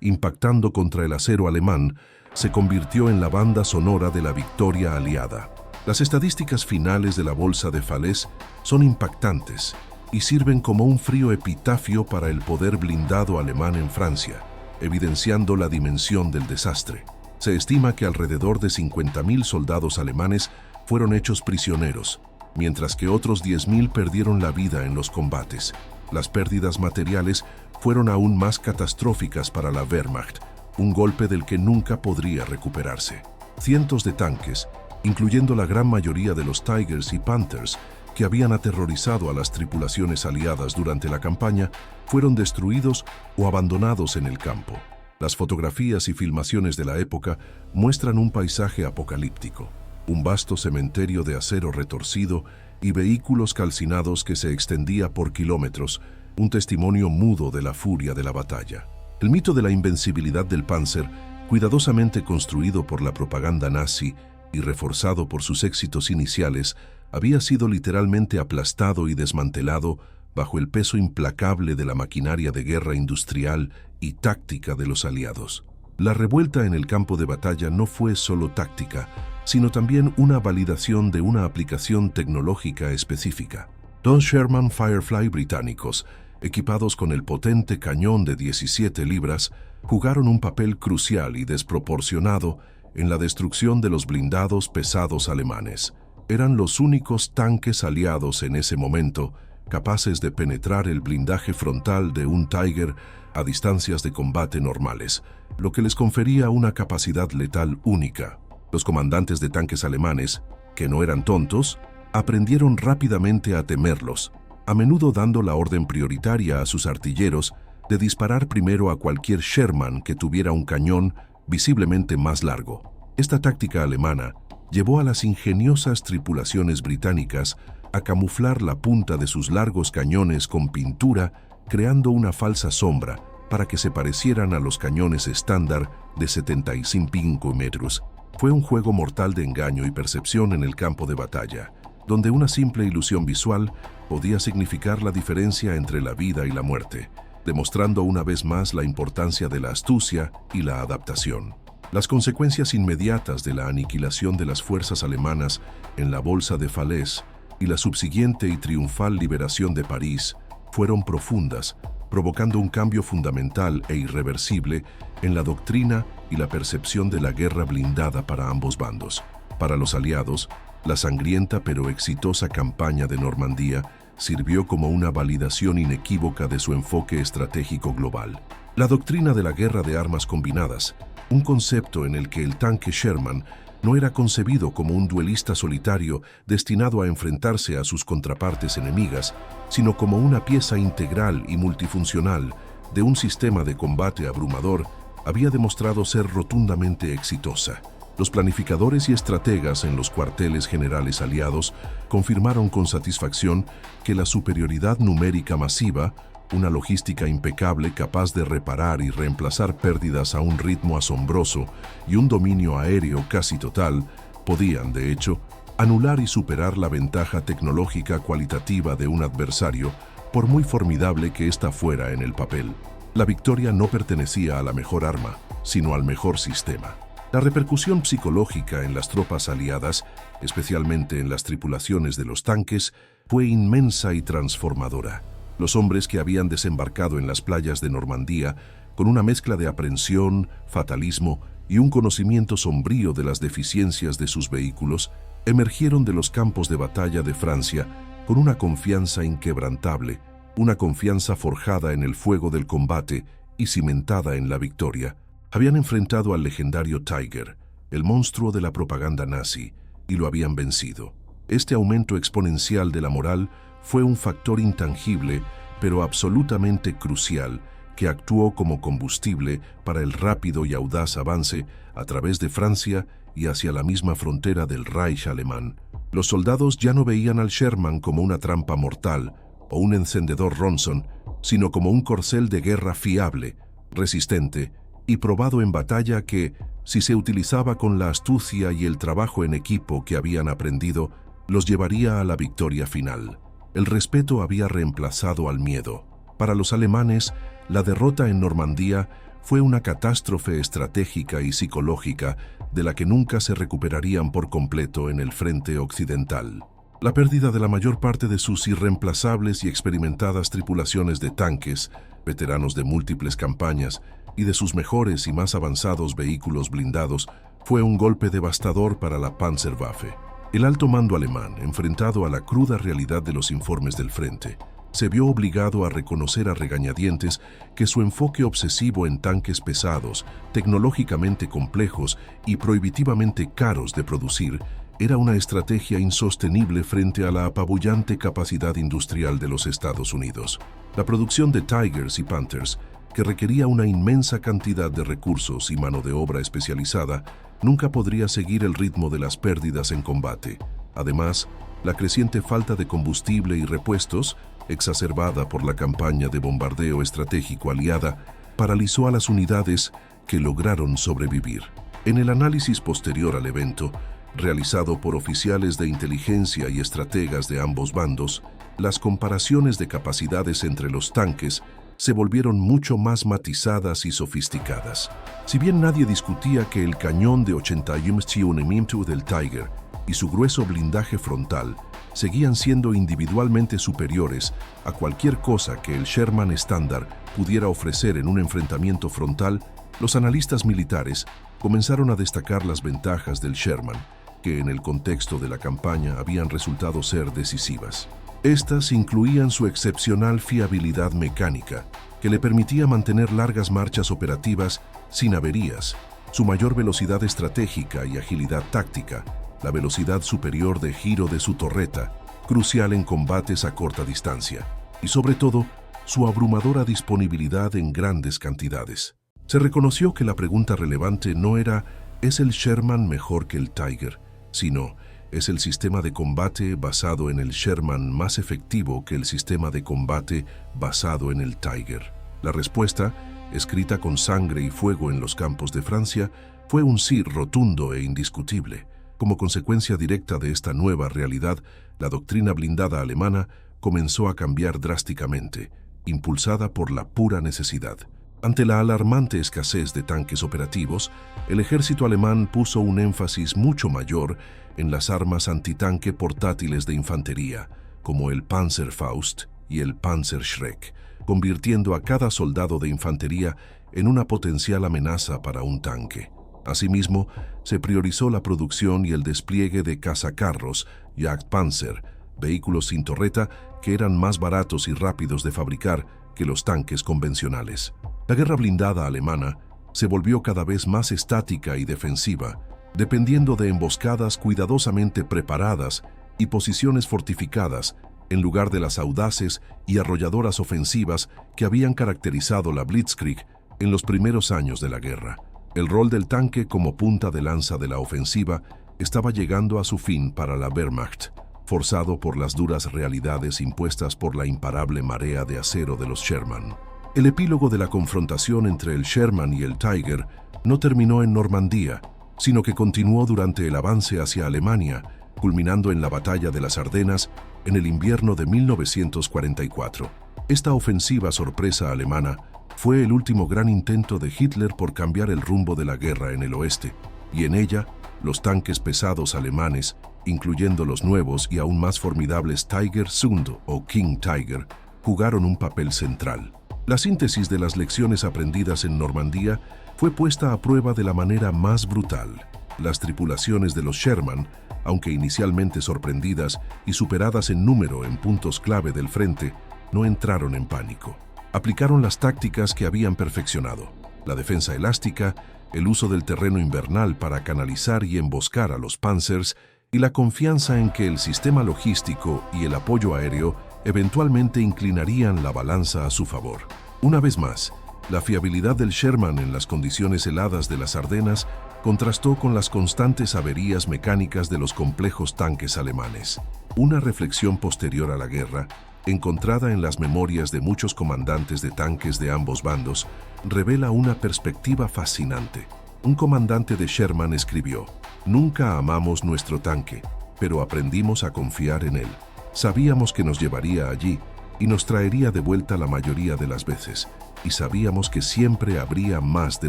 impactando contra el acero alemán se convirtió en la banda sonora de la victoria aliada. Las estadísticas finales de la bolsa de Falaise son impactantes y sirven como un frío epitafio para el poder blindado alemán en Francia, evidenciando la dimensión del desastre. Se estima que alrededor de 50.000 soldados alemanes fueron hechos prisioneros, mientras que otros 10.000 perdieron la vida en los combates. Las pérdidas materiales fueron aún más catastróficas para la Wehrmacht, un golpe del que nunca podría recuperarse. Cientos de tanques, incluyendo la gran mayoría de los Tigers y Panthers, que habían aterrorizado a las tripulaciones aliadas durante la campaña, fueron destruidos o abandonados en el campo. Las fotografías y filmaciones de la época muestran un paisaje apocalíptico, un vasto cementerio de acero retorcido y vehículos calcinados que se extendía por kilómetros, un testimonio mudo de la furia de la batalla. El mito de la invencibilidad del Panzer, cuidadosamente construido por la propaganda nazi y reforzado por sus éxitos iniciales, había sido literalmente aplastado y desmantelado bajo el peso implacable de la maquinaria de guerra industrial y táctica de los aliados. La revuelta en el campo de batalla no fue solo táctica, sino también una validación de una aplicación tecnológica específica. Dos Sherman Firefly británicos, equipados con el potente cañón de 17 libras, jugaron un papel crucial y desproporcionado en la destrucción de los blindados pesados alemanes. Eran los únicos tanques aliados en ese momento capaces de penetrar el blindaje frontal de un Tiger a distancias de combate normales, lo que les confería una capacidad letal única. Los comandantes de tanques alemanes, que no eran tontos, aprendieron rápidamente a temerlos, a menudo dando la orden prioritaria a sus artilleros de disparar primero a cualquier Sherman que tuviera un cañón visiblemente más largo. Esta táctica alemana llevó a las ingeniosas tripulaciones británicas a camuflar la punta de sus largos cañones con pintura, creando una falsa sombra para que se parecieran a los cañones estándar de 75 metros. Fue un juego mortal de engaño y percepción en el campo de batalla, donde una simple ilusión visual podía significar la diferencia entre la vida y la muerte, demostrando una vez más la importancia de la astucia y la adaptación. Las consecuencias inmediatas de la aniquilación de las fuerzas alemanas en la bolsa de Falaise y la subsiguiente y triunfal liberación de París fueron profundas, provocando un cambio fundamental e irreversible en la doctrina y la percepción de la guerra blindada para ambos bandos. Para los aliados, la sangrienta pero exitosa campaña de Normandía sirvió como una validación inequívoca de su enfoque estratégico global. La doctrina de la guerra de armas combinadas, un concepto en el que el tanque Sherman no era concebido como un duelista solitario destinado a enfrentarse a sus contrapartes enemigas, sino como una pieza integral y multifuncional de un sistema de combate abrumador, había demostrado ser rotundamente exitosa. Los planificadores y estrategas en los cuarteles generales aliados confirmaron con satisfacción que la superioridad numérica masiva, una logística impecable capaz de reparar y reemplazar pérdidas a un ritmo asombroso y un dominio aéreo casi total, podían, de hecho, anular y superar la ventaja tecnológica cualitativa de un adversario, por muy formidable que ésta fuera en el papel. La victoria no pertenecía a la mejor arma, sino al mejor sistema. La repercusión psicológica en las tropas aliadas, especialmente en las tripulaciones de los tanques, fue inmensa y transformadora. Los hombres que habían desembarcado en las playas de Normandía, con una mezcla de aprensión, fatalismo y un conocimiento sombrío de las deficiencias de sus vehículos, emergieron de los campos de batalla de Francia con una confianza inquebrantable, una confianza forjada en el fuego del combate y cimentada en la victoria. Habían enfrentado al legendario Tiger, el monstruo de la propaganda nazi, y lo habían vencido. Este aumento exponencial de la moral fue un factor intangible, pero absolutamente crucial, que actuó como combustible para el rápido y audaz avance a través de Francia y hacia la misma frontera del Reich alemán. Los soldados ya no veían al Sherman como una trampa mortal o un encendedor Ronson, sino como un corcel de guerra fiable, resistente y probado en batalla que, si se utilizaba con la astucia y el trabajo en equipo que habían aprendido, los llevaría a la victoria final. El respeto había reemplazado al miedo. Para los alemanes, la derrota en Normandía fue una catástrofe estratégica y psicológica de la que nunca se recuperarían por completo en el frente occidental. La pérdida de la mayor parte de sus irreemplazables y experimentadas tripulaciones de tanques, veteranos de múltiples campañas, y de sus mejores y más avanzados vehículos blindados, fue un golpe devastador para la Panzerwaffe. El alto mando alemán, enfrentado a la cruda realidad de los informes del frente, se vio obligado a reconocer a regañadientes que su enfoque obsesivo en tanques pesados, tecnológicamente complejos y prohibitivamente caros de producir, era una estrategia insostenible frente a la apabullante capacidad industrial de los Estados Unidos. La producción de Tigers y Panthers, que requería una inmensa cantidad de recursos y mano de obra especializada, nunca podría seguir el ritmo de las pérdidas en combate. Además, la creciente falta de combustible y repuestos, exacerbada por la campaña de bombardeo estratégico aliada, paralizó a las unidades que lograron sobrevivir. En el análisis posterior al evento, realizado por oficiales de inteligencia y estrategas de ambos bandos, las comparaciones de capacidades entre los tanques se volvieron mucho más matizadas y sofisticadas. Si bien nadie discutía que el cañón de 81 mm del Tiger y su grueso blindaje frontal seguían siendo individualmente superiores a cualquier cosa que el Sherman estándar pudiera ofrecer en un enfrentamiento frontal, los analistas militares comenzaron a destacar las ventajas del Sherman, que en el contexto de la campaña habían resultado ser decisivas. Estas incluían su excepcional fiabilidad mecánica, que le permitía mantener largas marchas operativas sin averías, su mayor velocidad estratégica y agilidad táctica, la velocidad superior de giro de su torreta, crucial en combates a corta distancia, y sobre todo, su abrumadora disponibilidad en grandes cantidades. Se reconoció que la pregunta relevante no era ¿es el Sherman mejor que el Tiger?, sino ¿es el sistema de combate basado en el Sherman más efectivo que el sistema de combate basado en el Tiger? La respuesta, escrita con sangre y fuego en los campos de Francia, fue un sí rotundo e indiscutible. Como consecuencia directa de esta nueva realidad, la doctrina blindada alemana comenzó a cambiar drásticamente, impulsada por la pura necesidad. Ante la alarmante escasez de tanques operativos, el ejército alemán puso un énfasis mucho mayor en las armas antitanque portátiles de infantería, como el Panzerfaust y el Panzerschreck, convirtiendo a cada soldado de infantería en una potencial amenaza para un tanque. Asimismo, se priorizó la producción y el despliegue de cazacarros Jagdpanzer, vehículos sin torreta que eran más baratos y rápidos de fabricar que los tanques convencionales. La guerra blindada alemana se volvió cada vez más estática y defensiva, dependiendo de emboscadas cuidadosamente preparadas y posiciones fortificadas, en lugar de las audaces y arrolladoras ofensivas que habían caracterizado la Blitzkrieg en los primeros años de la guerra. El rol del tanque como punta de lanza de la ofensiva estaba llegando a su fin para la Wehrmacht, forzado por las duras realidades impuestas por la imparable marea de acero de los Sherman. El epílogo de la confrontación entre el Sherman y el Tiger no terminó en Normandía, sino que continuó durante el avance hacia Alemania, culminando en la Batalla de las Ardenas en el invierno de 1944. Esta ofensiva sorpresa alemana fue el último gran intento de Hitler por cambiar el rumbo de la guerra en el oeste, y en ella, los tanques pesados alemanes, incluyendo los nuevos y aún más formidables Tiger Sund o King Tiger, jugaron un papel central. La síntesis de las lecciones aprendidas en Normandía fue puesta a prueba de la manera más brutal. Las tripulaciones de los Sherman, aunque inicialmente sorprendidas y superadas en número en puntos clave del frente, no entraron en pánico. Aplicaron las tácticas que habían perfeccionado: la defensa elástica, el uso del terreno invernal para canalizar y emboscar a los Panzers, y la confianza en que el sistema logístico y el apoyo aéreo eventualmente inclinarían la balanza a su favor. Una vez más, la fiabilidad del Sherman en las condiciones heladas de las Ardenas contrastó con las constantes averías mecánicas de los complejos tanques alemanes. Una reflexión posterior a la guerra, encontrada en las memorias de muchos comandantes de tanques de ambos bandos, revela una perspectiva fascinante. Un comandante de Sherman escribió: «Nunca amamos nuestro tanque, pero aprendimos a confiar en él. Sabíamos que nos llevaría allí y nos traería de vuelta la mayoría de las veces, y sabíamos que siempre habría más de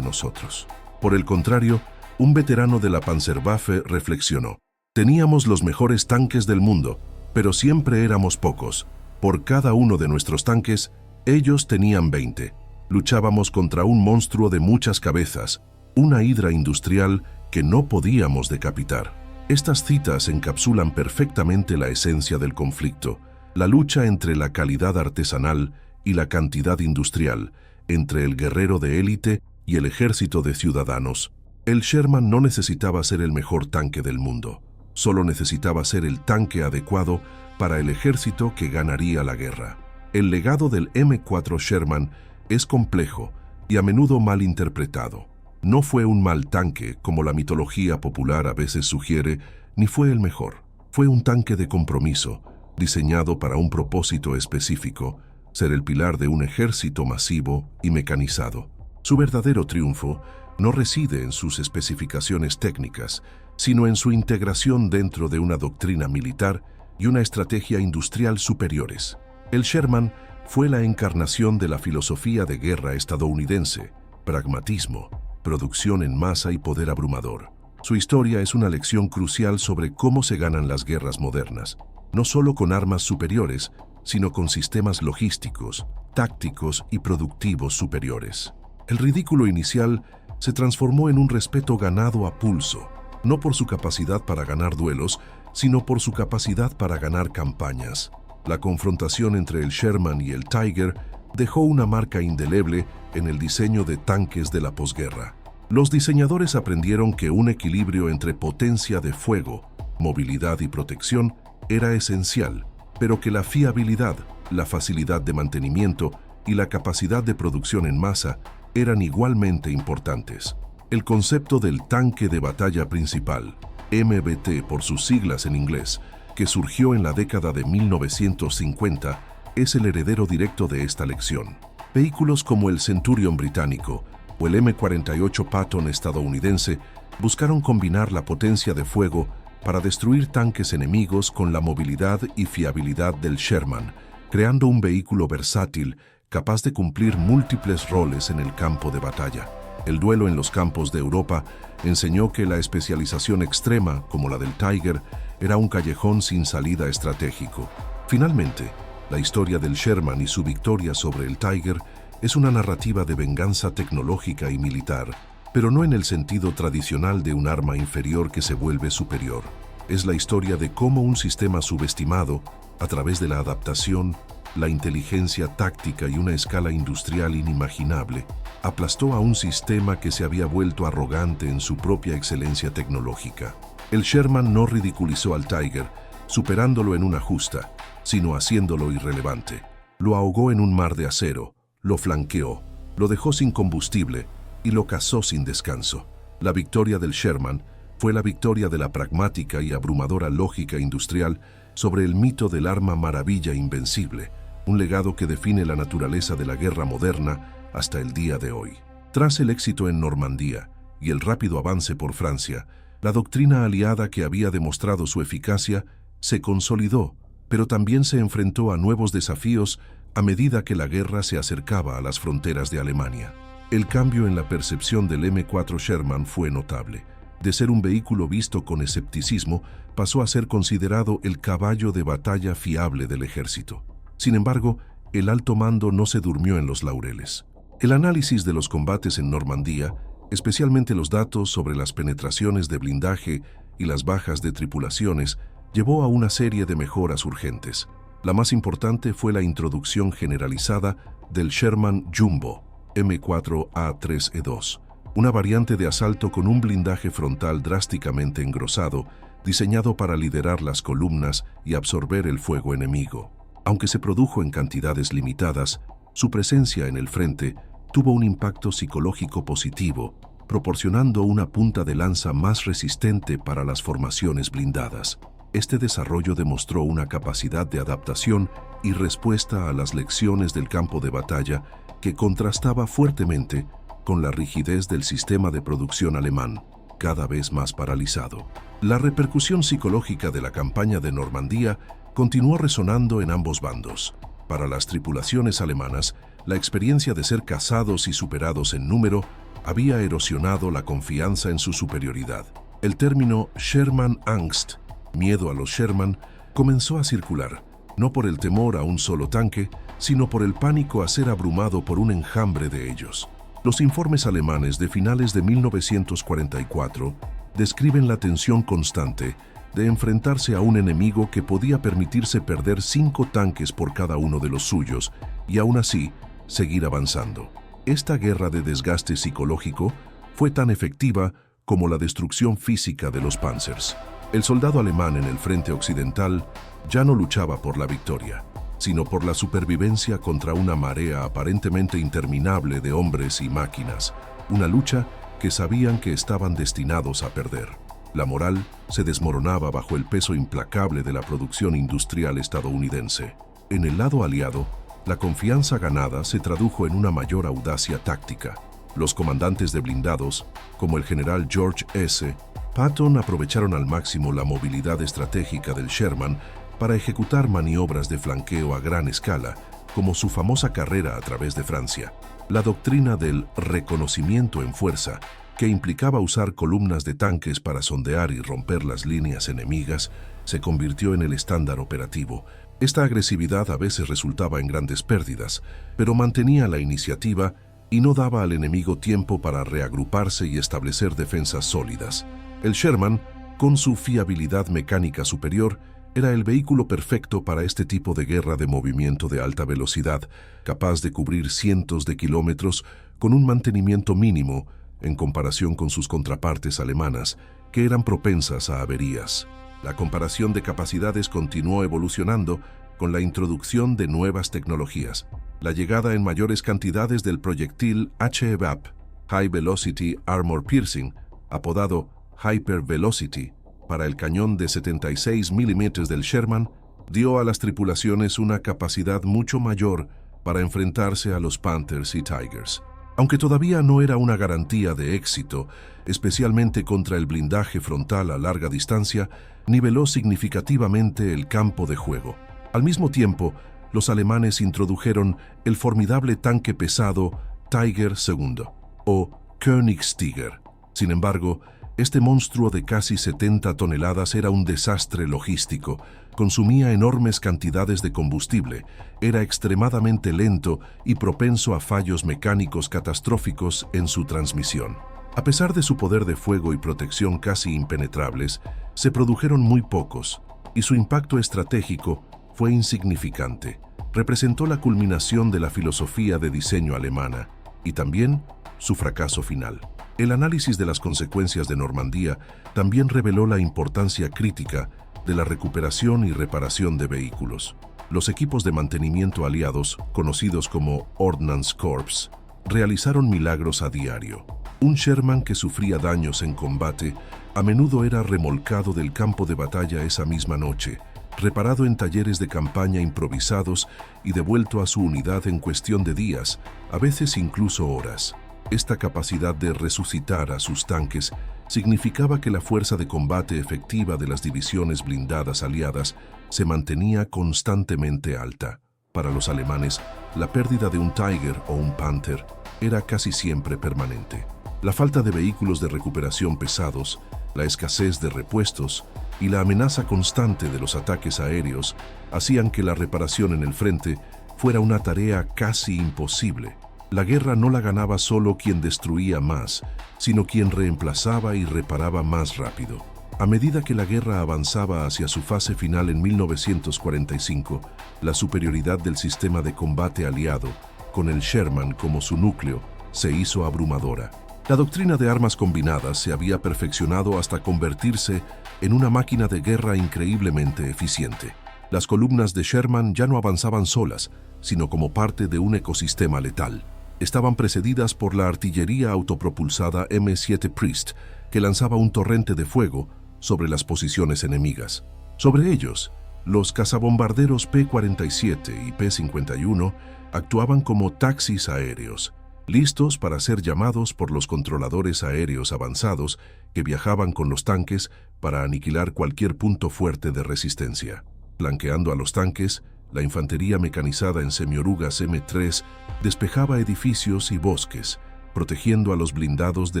nosotros». Por el contrario, un veterano de la Panzerwaffe reflexionó: «Teníamos los mejores tanques del mundo, pero siempre éramos pocos. Por cada uno de nuestros tanques, ellos tenían 20. Luchábamos contra un monstruo de muchas cabezas, una hidra industrial que no podíamos decapitar». Estas citas encapsulan perfectamente la esencia del conflicto: la lucha entre la calidad artesanal y la cantidad industrial, entre el guerrero de élite y el ejército de ciudadanos. El Sherman no necesitaba ser el mejor tanque del mundo, solo necesitaba ser el tanque adecuado para el ejército que ganaría la guerra. El legado del M4 Sherman es complejo y a menudo mal interpretado. No fue un mal tanque, como la mitología popular a veces sugiere, ni fue el mejor. Fue un tanque de compromiso, diseñado para un propósito específico: ser el pilar de un ejército masivo y mecanizado. Su verdadero triunfo no reside en sus especificaciones técnicas, sino en su integración dentro de una doctrina militar y una estrategia industrial superiores. El Sherman fue la encarnación de la filosofía de guerra estadounidense: pragmatismo, producción en masa y poder abrumador. Su historia es una lección crucial sobre cómo se ganan las guerras modernas, no solo con armas superiores, sino con sistemas logísticos, tácticos y productivos superiores. El ridículo inicial se transformó en un respeto ganado a pulso, no por su capacidad para ganar duelos, sino por su capacidad para ganar campañas. La confrontación entre el Sherman y el Tiger dejó una marca indeleble en el diseño de tanques de la posguerra. Los diseñadores aprendieron que un equilibrio entre potencia de fuego, movilidad y protección era esencial, pero que la fiabilidad, la facilidad de mantenimiento y la capacidad de producción en masa eran igualmente importantes. El concepto del tanque de batalla principal, MBT por sus siglas en inglés, que surgió en la década de 1950, es el heredero directo de esta lección. Vehículos como el Centurion británico o el M48 Patton estadounidense buscaron combinar la potencia de fuego para destruir tanques enemigos con la movilidad y fiabilidad del Sherman, creando un vehículo versátil capaz de cumplir múltiples roles en el campo de batalla. El duelo en los campos de Europa enseñó que la especialización extrema, como la del Tiger, era un callejón sin salida estratégico. Finalmente, La historia del Sherman y su victoria sobre el Tiger es una narrativa de venganza tecnológica y militar, pero no en el sentido tradicional de un arma inferior que se vuelve superior. Es la historia de cómo un sistema subestimado, a través de la adaptación, la inteligencia táctica y una escala industrial inimaginable, aplastó a un sistema que se había vuelto arrogante en su propia excelencia tecnológica. El Sherman no ridiculizó al Tiger, superándolo en una justa, sino haciéndolo irrelevante. Lo ahogó en un mar de acero, lo flanqueó, lo dejó sin combustible y lo cazó sin descanso. La victoria del Sherman fue la victoria de la pragmática y abrumadora lógica industrial sobre el mito del arma maravilla invencible, un legado que define la naturaleza de la guerra moderna hasta el día de hoy. Tras el éxito en Normandía y el rápido avance por Francia, la doctrina aliada que había demostrado su eficacia se consolidó, pero también se enfrentó a nuevos desafíos a medida que la guerra se acercaba a las fronteras de Alemania. El cambio en la percepción del M4 Sherman fue notable. De ser un vehículo visto con escepticismo, pasó a ser considerado el caballo de batalla fiable del ejército. Sin embargo, el alto mando no se durmió en los laureles. El análisis de los combates en Normandía, especialmente los datos sobre las penetraciones de blindaje y las bajas de tripulaciones, llevó a una serie de mejoras urgentes. La más importante fue la introducción generalizada del Sherman Jumbo M4A3E2, una variante de asalto con un blindaje frontal drásticamente engrosado, diseñado para liderar las columnas y absorber el fuego enemigo. Aunque se produjo en cantidades limitadas, su presencia en el frente tuvo un impacto psicológico positivo, proporcionando una punta de lanza más resistente para las formaciones blindadas. Este desarrollo demostró una capacidad de adaptación y respuesta a las lecciones del campo de batalla que contrastaba fuertemente con la rigidez del sistema de producción alemán, cada vez más paralizado. La repercusión psicológica de la campaña de Normandía continuó resonando en ambos bandos. Para las tripulaciones alemanas, la experiencia de ser cazados y superados en número había erosionado la confianza en su superioridad. El término Sherman Angst, miedo a los Sherman, comenzó a circular, no por el temor a un solo tanque, sino por el pánico a ser abrumado por un enjambre de ellos. Los informes alemanes de finales de 1944 describen la tensión constante de enfrentarse a un enemigo que podía permitirse perder 5 tanques por cada uno de los suyos y aún así seguir avanzando. Esta guerra de desgaste psicológico fue tan efectiva como la destrucción física de los Panzers. El soldado alemán en el frente occidental ya no luchaba por la victoria, sino por la supervivencia contra una marea aparentemente interminable de hombres y máquinas, una lucha que sabían que estaban destinados a perder. La moral se desmoronaba bajo el peso implacable de la producción industrial estadounidense. En el lado aliado, la confianza ganada se tradujo en una mayor audacia táctica. Los comandantes de blindados, como el general George S. Patton, aprovecharon al máximo la movilidad estratégica del Sherman para ejecutar maniobras de flanqueo a gran escala, como su famosa carrera a través de Francia. La doctrina del reconocimiento en fuerza, que implicaba usar columnas de tanques para sondear y romper las líneas enemigas, se convirtió en el estándar operativo. Esta agresividad a veces resultaba en grandes pérdidas, pero mantenía la iniciativa y no daba al enemigo tiempo para reagruparse y establecer defensas sólidas. El Sherman, con su fiabilidad mecánica superior, era el vehículo perfecto para este tipo de guerra de movimiento de alta velocidad, capaz de cubrir cientos de kilómetros con un mantenimiento mínimo en comparación con sus contrapartes alemanas, que eran propensas a averías. La comparación de capacidades continuó evolucionando con la introducción de nuevas tecnologías. La llegada en mayores cantidades del proyectil HEVAP, High Velocity Armor Piercing, apodado Hyper Velocity, para el cañón de 76 mm del Sherman, dio a las tripulaciones una capacidad mucho mayor para enfrentarse a los Panthers y Tigers. Aunque todavía no era una garantía de éxito, especialmente contra el blindaje frontal a larga distancia, niveló significativamente el campo de juego. Al mismo tiempo, los alemanes introdujeron el formidable tanque pesado Tiger II, o Königstiger. Sin embargo, Este monstruo de casi 70 toneladas era un desastre logístico, consumía enormes cantidades de combustible, era extremadamente lento y propenso a fallos mecánicos catastróficos en su transmisión. A pesar de su poder de fuego y protección casi impenetrables, se produjeron muy pocos, y su impacto estratégico fue insignificante. Representó la culminación de la filosofía de diseño alemana y también su fracaso final. El análisis de las consecuencias de Normandía también reveló la importancia crítica de la recuperación y reparación de vehículos. Los equipos de mantenimiento aliados, conocidos como Ordnance Corps, realizaron milagros a diario. Un Sherman que sufría daños en combate a menudo era remolcado del campo de batalla esa misma noche, reparado en talleres de campaña improvisados y devuelto a su unidad en cuestión de días, a veces incluso horas. Esta capacidad de resucitar a sus tanques significaba que la fuerza de combate efectiva de las divisiones blindadas aliadas se mantenía constantemente alta. Para los alemanes, la pérdida de un Tiger o un Panther era casi siempre permanente. La falta de vehículos de recuperación pesados, la escasez de repuestos y la amenaza constante de los ataques aéreos hacían que la reparación en el frente fuera una tarea casi imposible. La guerra no la ganaba solo quien destruía más, sino quien reemplazaba y reparaba más rápido. A medida que la guerra avanzaba hacia su fase final en 1945, la superioridad del sistema de combate aliado, con el Sherman como su núcleo, se hizo abrumadora. La doctrina de armas combinadas se había perfeccionado hasta convertirse en una máquina de guerra increíblemente eficiente. Las columnas de Sherman ya no avanzaban solas, sino como parte de un ecosistema letal. Estaban precedidas por la artillería autopropulsada M7 Priest, que lanzaba un torrente de fuego sobre las posiciones enemigas. Sobre ellos, los cazabombarderos P-47 y P-51 actuaban como taxis aéreos, listos para ser llamados por los controladores aéreos avanzados que viajaban con los tanques para aniquilar cualquier punto fuerte de resistencia. Flanqueando a los tanques, la infantería mecanizada en semiorugas M3 despejaba edificios y bosques, protegiendo a los blindados de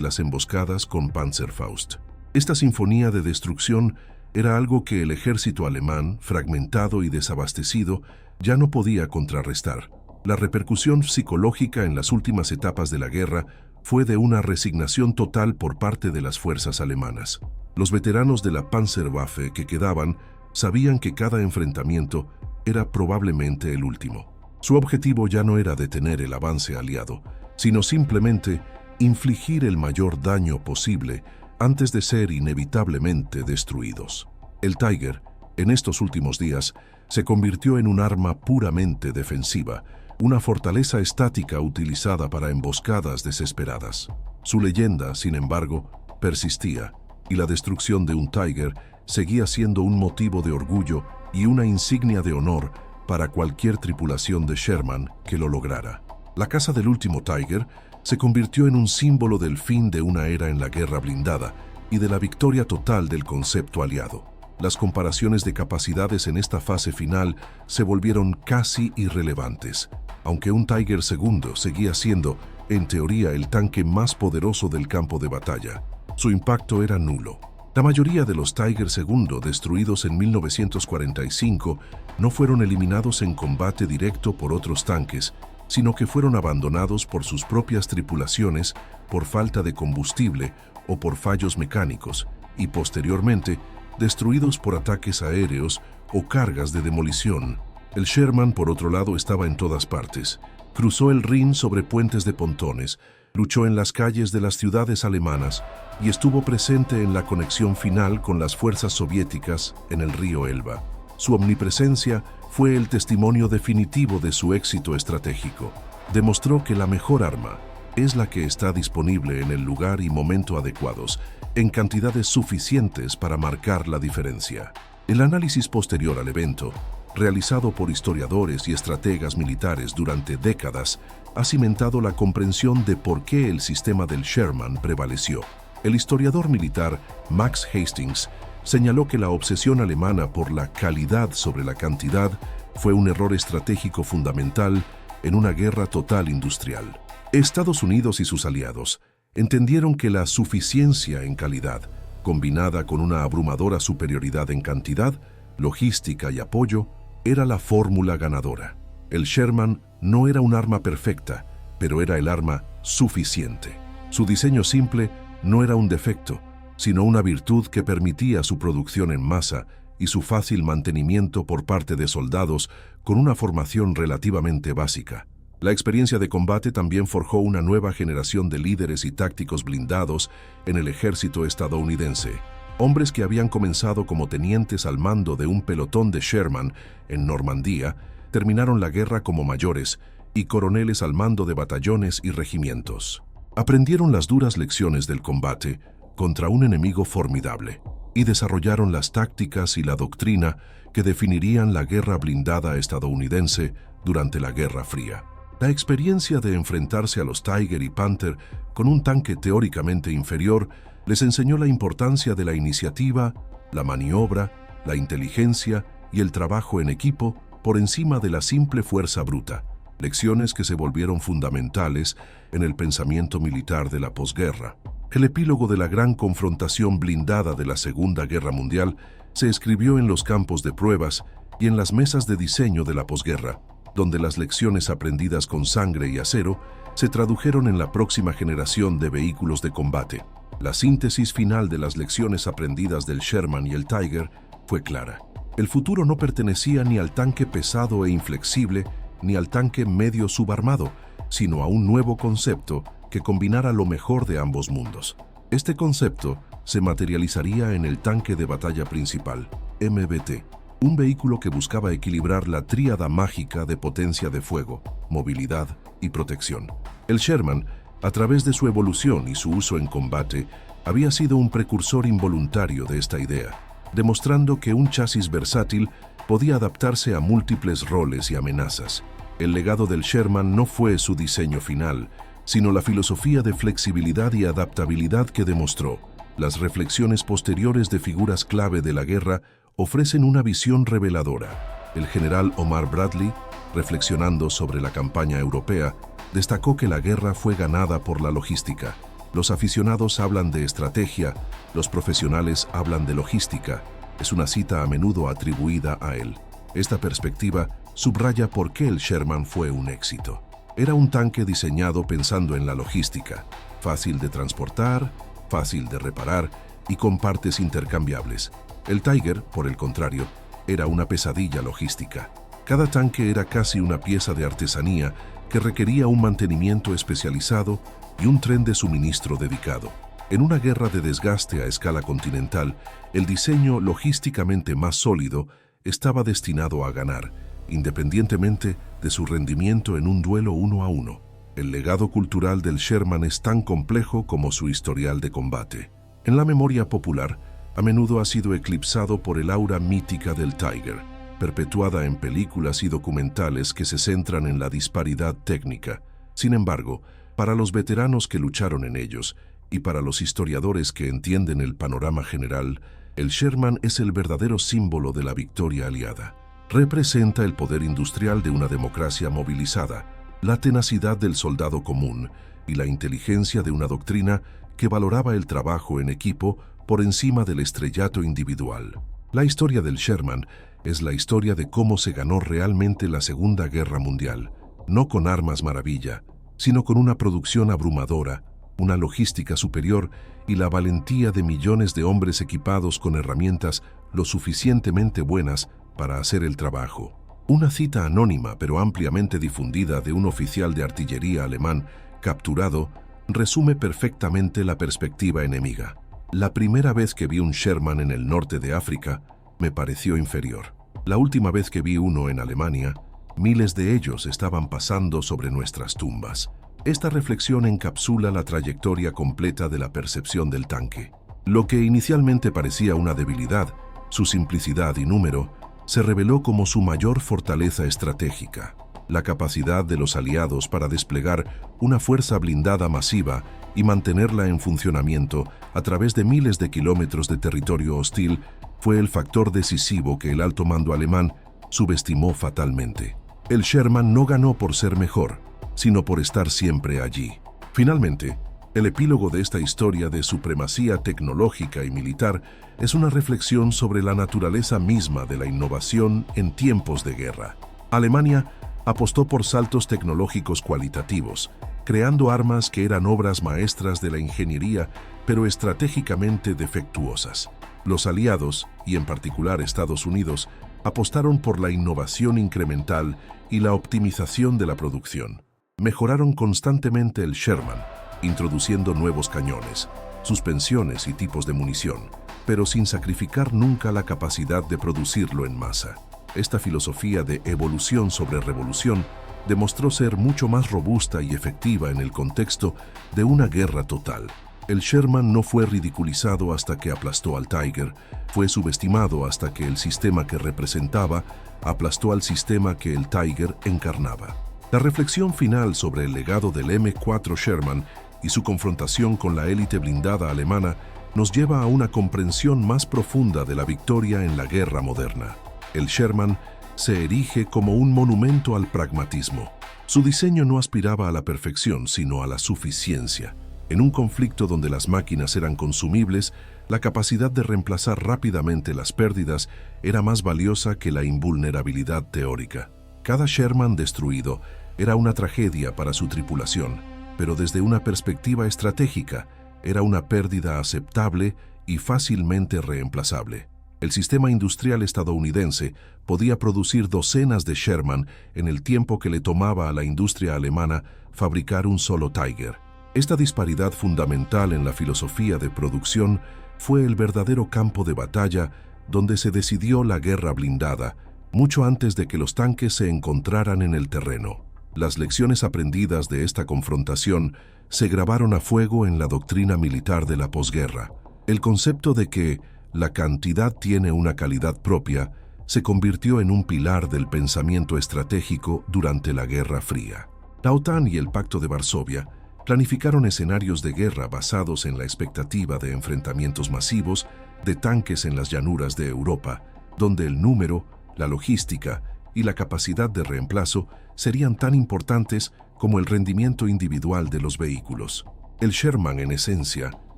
las emboscadas con Panzerfaust. Esta sinfonía de destrucción era algo que el ejército alemán, fragmentado y desabastecido, ya no podía contrarrestar. La repercusión psicológica en las últimas etapas de la guerra fue de una resignación total por parte de las fuerzas alemanas. Los veteranos de la Panzerwaffe que quedaban sabían que cada enfrentamiento era probablemente el último. Su objetivo ya no era detener el avance aliado, sino simplemente infligir el mayor daño posible antes de ser inevitablemente destruidos. El Tiger, en estos últimos días, se convirtió en un arma puramente defensiva, una fortaleza estática utilizada para emboscadas desesperadas. Su leyenda, sin embargo, persistía, y la destrucción de un Tiger seguía siendo un motivo de orgullo y una insignia de honor para cualquier tripulación de Sherman que lo lograra. La caza del último Tiger se convirtió en un símbolo del fin de una era en la guerra blindada y de la victoria total del concepto aliado. Las comparaciones de capacidades en esta fase final se volvieron casi irrelevantes, aunque un Tiger II seguía siendo, en teoría, el tanque más poderoso del campo de batalla. Su impacto era nulo. La mayoría de los Tiger II destruidos en 1945 no fueron eliminados en combate directo por otros tanques, sino que fueron abandonados por sus propias tripulaciones por falta de combustible o por fallos mecánicos, y posteriormente destruidos por ataques aéreos o cargas de demolición. El Sherman, por otro lado, estaba en todas partes. Cruzó el Rin sobre puentes de pontones, luchó en las calles de las ciudades alemanas y estuvo presente en la conexión final con las fuerzas soviéticas en el río Elba. Su omnipresencia fue el testimonio definitivo de su éxito estratégico. Demostró que la mejor arma es la que está disponible en el lugar y momento adecuados, en cantidades suficientes para marcar la diferencia. El análisis posterior al evento, realizado por historiadores y estrategas militares durante décadas, ha cimentado la comprensión de por qué el sistema del Sherman prevaleció. El historiador militar Max Hastings señaló que la obsesión alemana por la calidad sobre la cantidad fue un error estratégico fundamental en una guerra total industrial. Estados Unidos y sus aliados, Entendieron que la suficiencia en calidad, combinada con una abrumadora superioridad en cantidad, logística y apoyo, era la fórmula ganadora. El Sherman no era un arma perfecta, pero era el arma suficiente. Su diseño simple no era un defecto, sino una virtud que permitía su producción en masa y su fácil mantenimiento por parte de soldados con una formación relativamente básica. La experiencia de combate también forjó una nueva generación de líderes y tácticos blindados en el ejército estadounidense. Hombres que habían comenzado como tenientes al mando de un pelotón de Sherman en Normandía, terminaron la guerra como mayores y coroneles al mando de batallones y regimientos. Aprendieron las duras lecciones del combate contra un enemigo formidable y desarrollaron las tácticas y la doctrina que definirían la guerra blindada estadounidense durante la Guerra Fría. La experiencia de enfrentarse a los Tiger y Panther con un tanque teóricamente inferior les enseñó la importancia de la iniciativa, la maniobra, la inteligencia y el trabajo en equipo por encima de la simple fuerza bruta, lecciones que se volvieron fundamentales en el pensamiento militar de la posguerra. El epílogo de la gran confrontación blindada de la Segunda Guerra Mundial se escribió en los campos de pruebas y en las mesas de diseño de la posguerra, donde las lecciones aprendidas con sangre y acero se tradujeron en la próxima generación de vehículos de combate. La síntesis final de las lecciones aprendidas del Sherman y el Tiger fue clara. El futuro no pertenecía ni al tanque pesado e inflexible, ni al tanque medio subarmado, sino a un nuevo concepto que combinara lo mejor de ambos mundos. Este concepto se materializaría en el tanque de batalla principal, MBT, un vehículo que buscaba equilibrar la tríada mágica de potencia de fuego, movilidad y protección. El Sherman, a través de su evolución y su uso en combate, había sido un precursor involuntario de esta idea, demostrando que un chasis versátil podía adaptarse a múltiples roles y amenazas. El legado del Sherman no fue su diseño final, sino la filosofía de flexibilidad y adaptabilidad que demostró. Las reflexiones posteriores de figuras clave de la guerra ofrecen una visión reveladora. El general Omar Bradley, reflexionando sobre la campaña europea, destacó que la guerra fue ganada por la logística. Los aficionados hablan de estrategia, los profesionales hablan de logística. Es una cita a menudo atribuida a él. Esta perspectiva subraya por qué el Sherman fue un éxito. Era un tanque diseñado pensando en la logística, fácil de transportar, fácil de reparar y con partes intercambiables. El Tiger, por el contrario, era una pesadilla logística. Cada tanque era casi una pieza de artesanía que requería un mantenimiento especializado y un tren de suministro dedicado. En una guerra de desgaste a escala continental, el diseño logísticamente más sólido estaba destinado a ganar, independientemente de su rendimiento en un duelo 1 a 1. El legado cultural del Sherman es tan complejo como su historial de combate. En la memoria popular, a menudo ha sido eclipsado por el aura mítica del Tiger, perpetuada en películas y documentales que se centran en la disparidad técnica. Sin embargo, para los veteranos que lucharon en ellos y para los historiadores que entienden el panorama general, el Sherman es el verdadero símbolo de la victoria aliada. Representa el poder industrial de una democracia movilizada, la tenacidad del soldado común y la inteligencia de una doctrina que valoraba el trabajo en equipo por encima del estrellato individual. La historia del Sherman es la historia de cómo se ganó realmente la Segunda Guerra Mundial, no con armas maravilla, sino con una producción abrumadora, una logística superior y la valentía de millones de hombres equipados con herramientas lo suficientemente buenas para hacer el trabajo. Una cita anónima pero ampliamente difundida de un oficial de artillería alemán capturado resume perfectamente la perspectiva enemiga. La primera vez que vi un Sherman en el norte de África me pareció inferior. La última vez que vi uno en Alemania, miles de ellos estaban pasando sobre nuestras tumbas. Esta reflexión encapsula la trayectoria completa de la percepción del tanque. Lo que inicialmente parecía una debilidad, su simplicidad y número, se reveló como su mayor fortaleza estratégica. La capacidad de los aliados para desplegar una fuerza blindada masiva y mantenerla en funcionamiento a través de miles de kilómetros de territorio hostil fue el factor decisivo que el alto mando alemán subestimó fatalmente. El Sherman no ganó por ser mejor, sino por estar siempre allí. Finalmente, El epílogo de esta historia de supremacía tecnológica y militar es una reflexión sobre la naturaleza misma de la innovación en tiempos de guerra. Alemania apostó por saltos tecnológicos cualitativos, creando armas que eran obras maestras de la ingeniería, pero estratégicamente defectuosas. Los aliados, y en particular Estados Unidos, apostaron por la innovación incremental y la optimización de la producción. Mejoraron constantemente el Sherman, introduciendo nuevos cañones, suspensiones y tipos de munición, pero sin sacrificar nunca la capacidad de producirlo en masa. Esta filosofía de evolución sobre revolución demostró ser mucho más robusta y efectiva en el contexto de una guerra total. El Sherman no fue ridiculizado hasta que aplastó al Tiger, fue subestimado hasta que el sistema que representaba aplastó al sistema que el Tiger encarnaba. La reflexión final sobre el legado del M4 Sherman y su confrontación con la élite blindada alemana nos lleva a una comprensión más profunda de la victoria en la guerra moderna. El Sherman se erige como un monumento al pragmatismo. Su diseño no aspiraba a la perfección, sino a la suficiencia. En un conflicto donde las máquinas eran consumibles, la capacidad de reemplazar rápidamente las pérdidas era más valiosa que la invulnerabilidad teórica. Cada Sherman destruido era una tragedia para su tripulación, pero desde una perspectiva estratégica, era una pérdida aceptable y fácilmente reemplazable. El sistema industrial estadounidense podía producir docenas de Sherman en el tiempo que le tomaba a la industria alemana fabricar un solo Tiger. Esta disparidad fundamental en la filosofía de producción fue el verdadero campo de batalla donde se decidió la guerra blindada, mucho antes de que los tanques se encontraran en el terreno. Las lecciones aprendidas de esta confrontación se grabaron a fuego en la doctrina militar de la posguerra. El concepto de que la cantidad tiene una calidad propia se convirtió en un pilar del pensamiento estratégico durante la Guerra Fría. La OTAN y el Pacto de Varsovia planificaron escenarios de guerra basados en la expectativa de enfrentamientos masivos de tanques en las llanuras de Europa, donde el número, la logística y la capacidad de reemplazo serían tan importantes como el rendimiento individual de los vehículos. El Sherman, en esencia,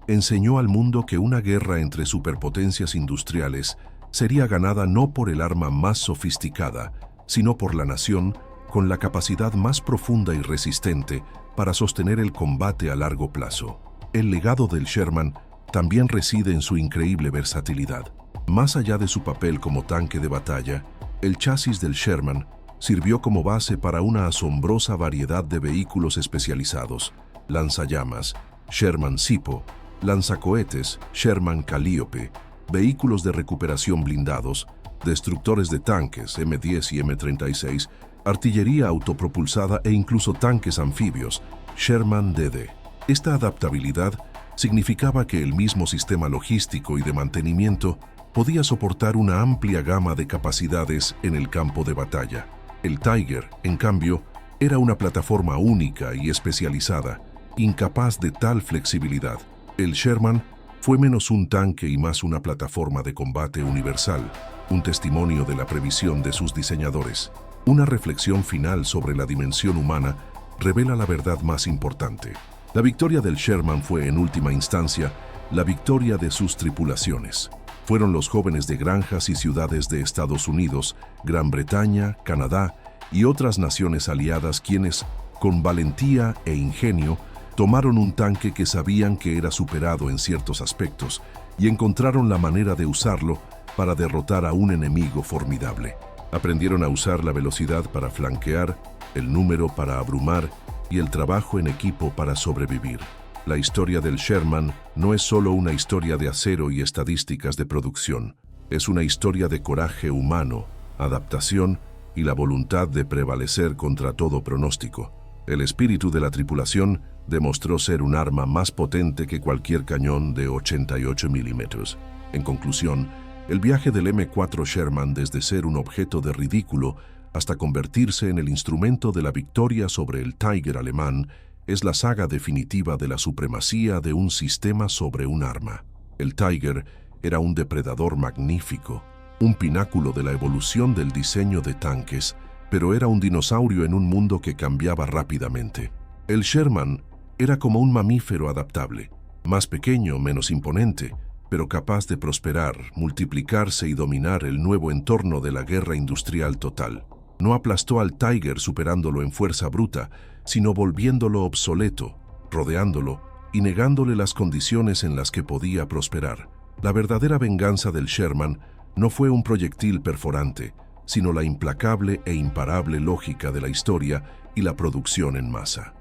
enseñó al mundo que una guerra entre superpotencias industriales sería ganada no por el arma más sofisticada, sino por la nación con la capacidad más profunda y resistente para sostener el combate a largo plazo. El legado del Sherman también reside en su increíble versatilidad. Más allá de su papel como tanque de batalla, el chasis del Sherman sirvió como base para una asombrosa variedad de vehículos especializados: lanzallamas, Sherman Sipo, lanzacohetes, Sherman Calliope, vehículos de recuperación blindados, destructores de tanques M10 y M36, artillería autopropulsada e incluso tanques anfibios, Sherman DD. Esta adaptabilidad significaba que el mismo sistema logístico y de mantenimiento podía soportar una amplia gama de capacidades en el campo de batalla. El Tiger, en cambio, era una plataforma única y especializada, incapaz de tal flexibilidad. El Sherman fue menos un tanque y más una plataforma de combate universal, un testimonio de la previsión de sus diseñadores. Una reflexión final sobre la dimensión humana revela la verdad más importante. La victoria del Sherman fue, en última instancia, la victoria de sus tripulaciones. Fueron los jóvenes de granjas y ciudades de Estados Unidos, Gran Bretaña, Canadá y otras naciones aliadas quienes, con valentía e ingenio, tomaron un tanque que sabían que era superado en ciertos aspectos y encontraron la manera de usarlo para derrotar a un enemigo formidable. Aprendieron a usar la velocidad para flanquear, el número para abrumar y el trabajo en equipo para sobrevivir. La historia del Sherman no es solo una historia de acero y estadísticas de producción. Es una historia de coraje humano, adaptación y la voluntad de prevalecer contra todo pronóstico. El espíritu de la tripulación demostró ser un arma más potente que cualquier cañón de 88 milímetros. En conclusión, el viaje del M4 Sherman desde ser un objeto de ridículo hasta convertirse en el instrumento de la victoria sobre el Tiger alemán es la saga definitiva de la supremacía de un sistema sobre un arma. El Tiger era un depredador magnífico, un pináculo de la evolución del diseño de tanques, pero era un dinosaurio en un mundo que cambiaba rápidamente. El Sherman Era como un mamífero adaptable, más pequeño, menos imponente, pero capaz de prosperar, multiplicarse y dominar el nuevo entorno de la guerra industrial total. No aplastó al Tiger superándolo en fuerza bruta, sino volviéndolo obsoleto, rodeándolo y negándole las condiciones en las que podía prosperar. La verdadera venganza del Sherman no fue un proyectil perforante, sino la implacable e imparable lógica de la historia y la producción en masa.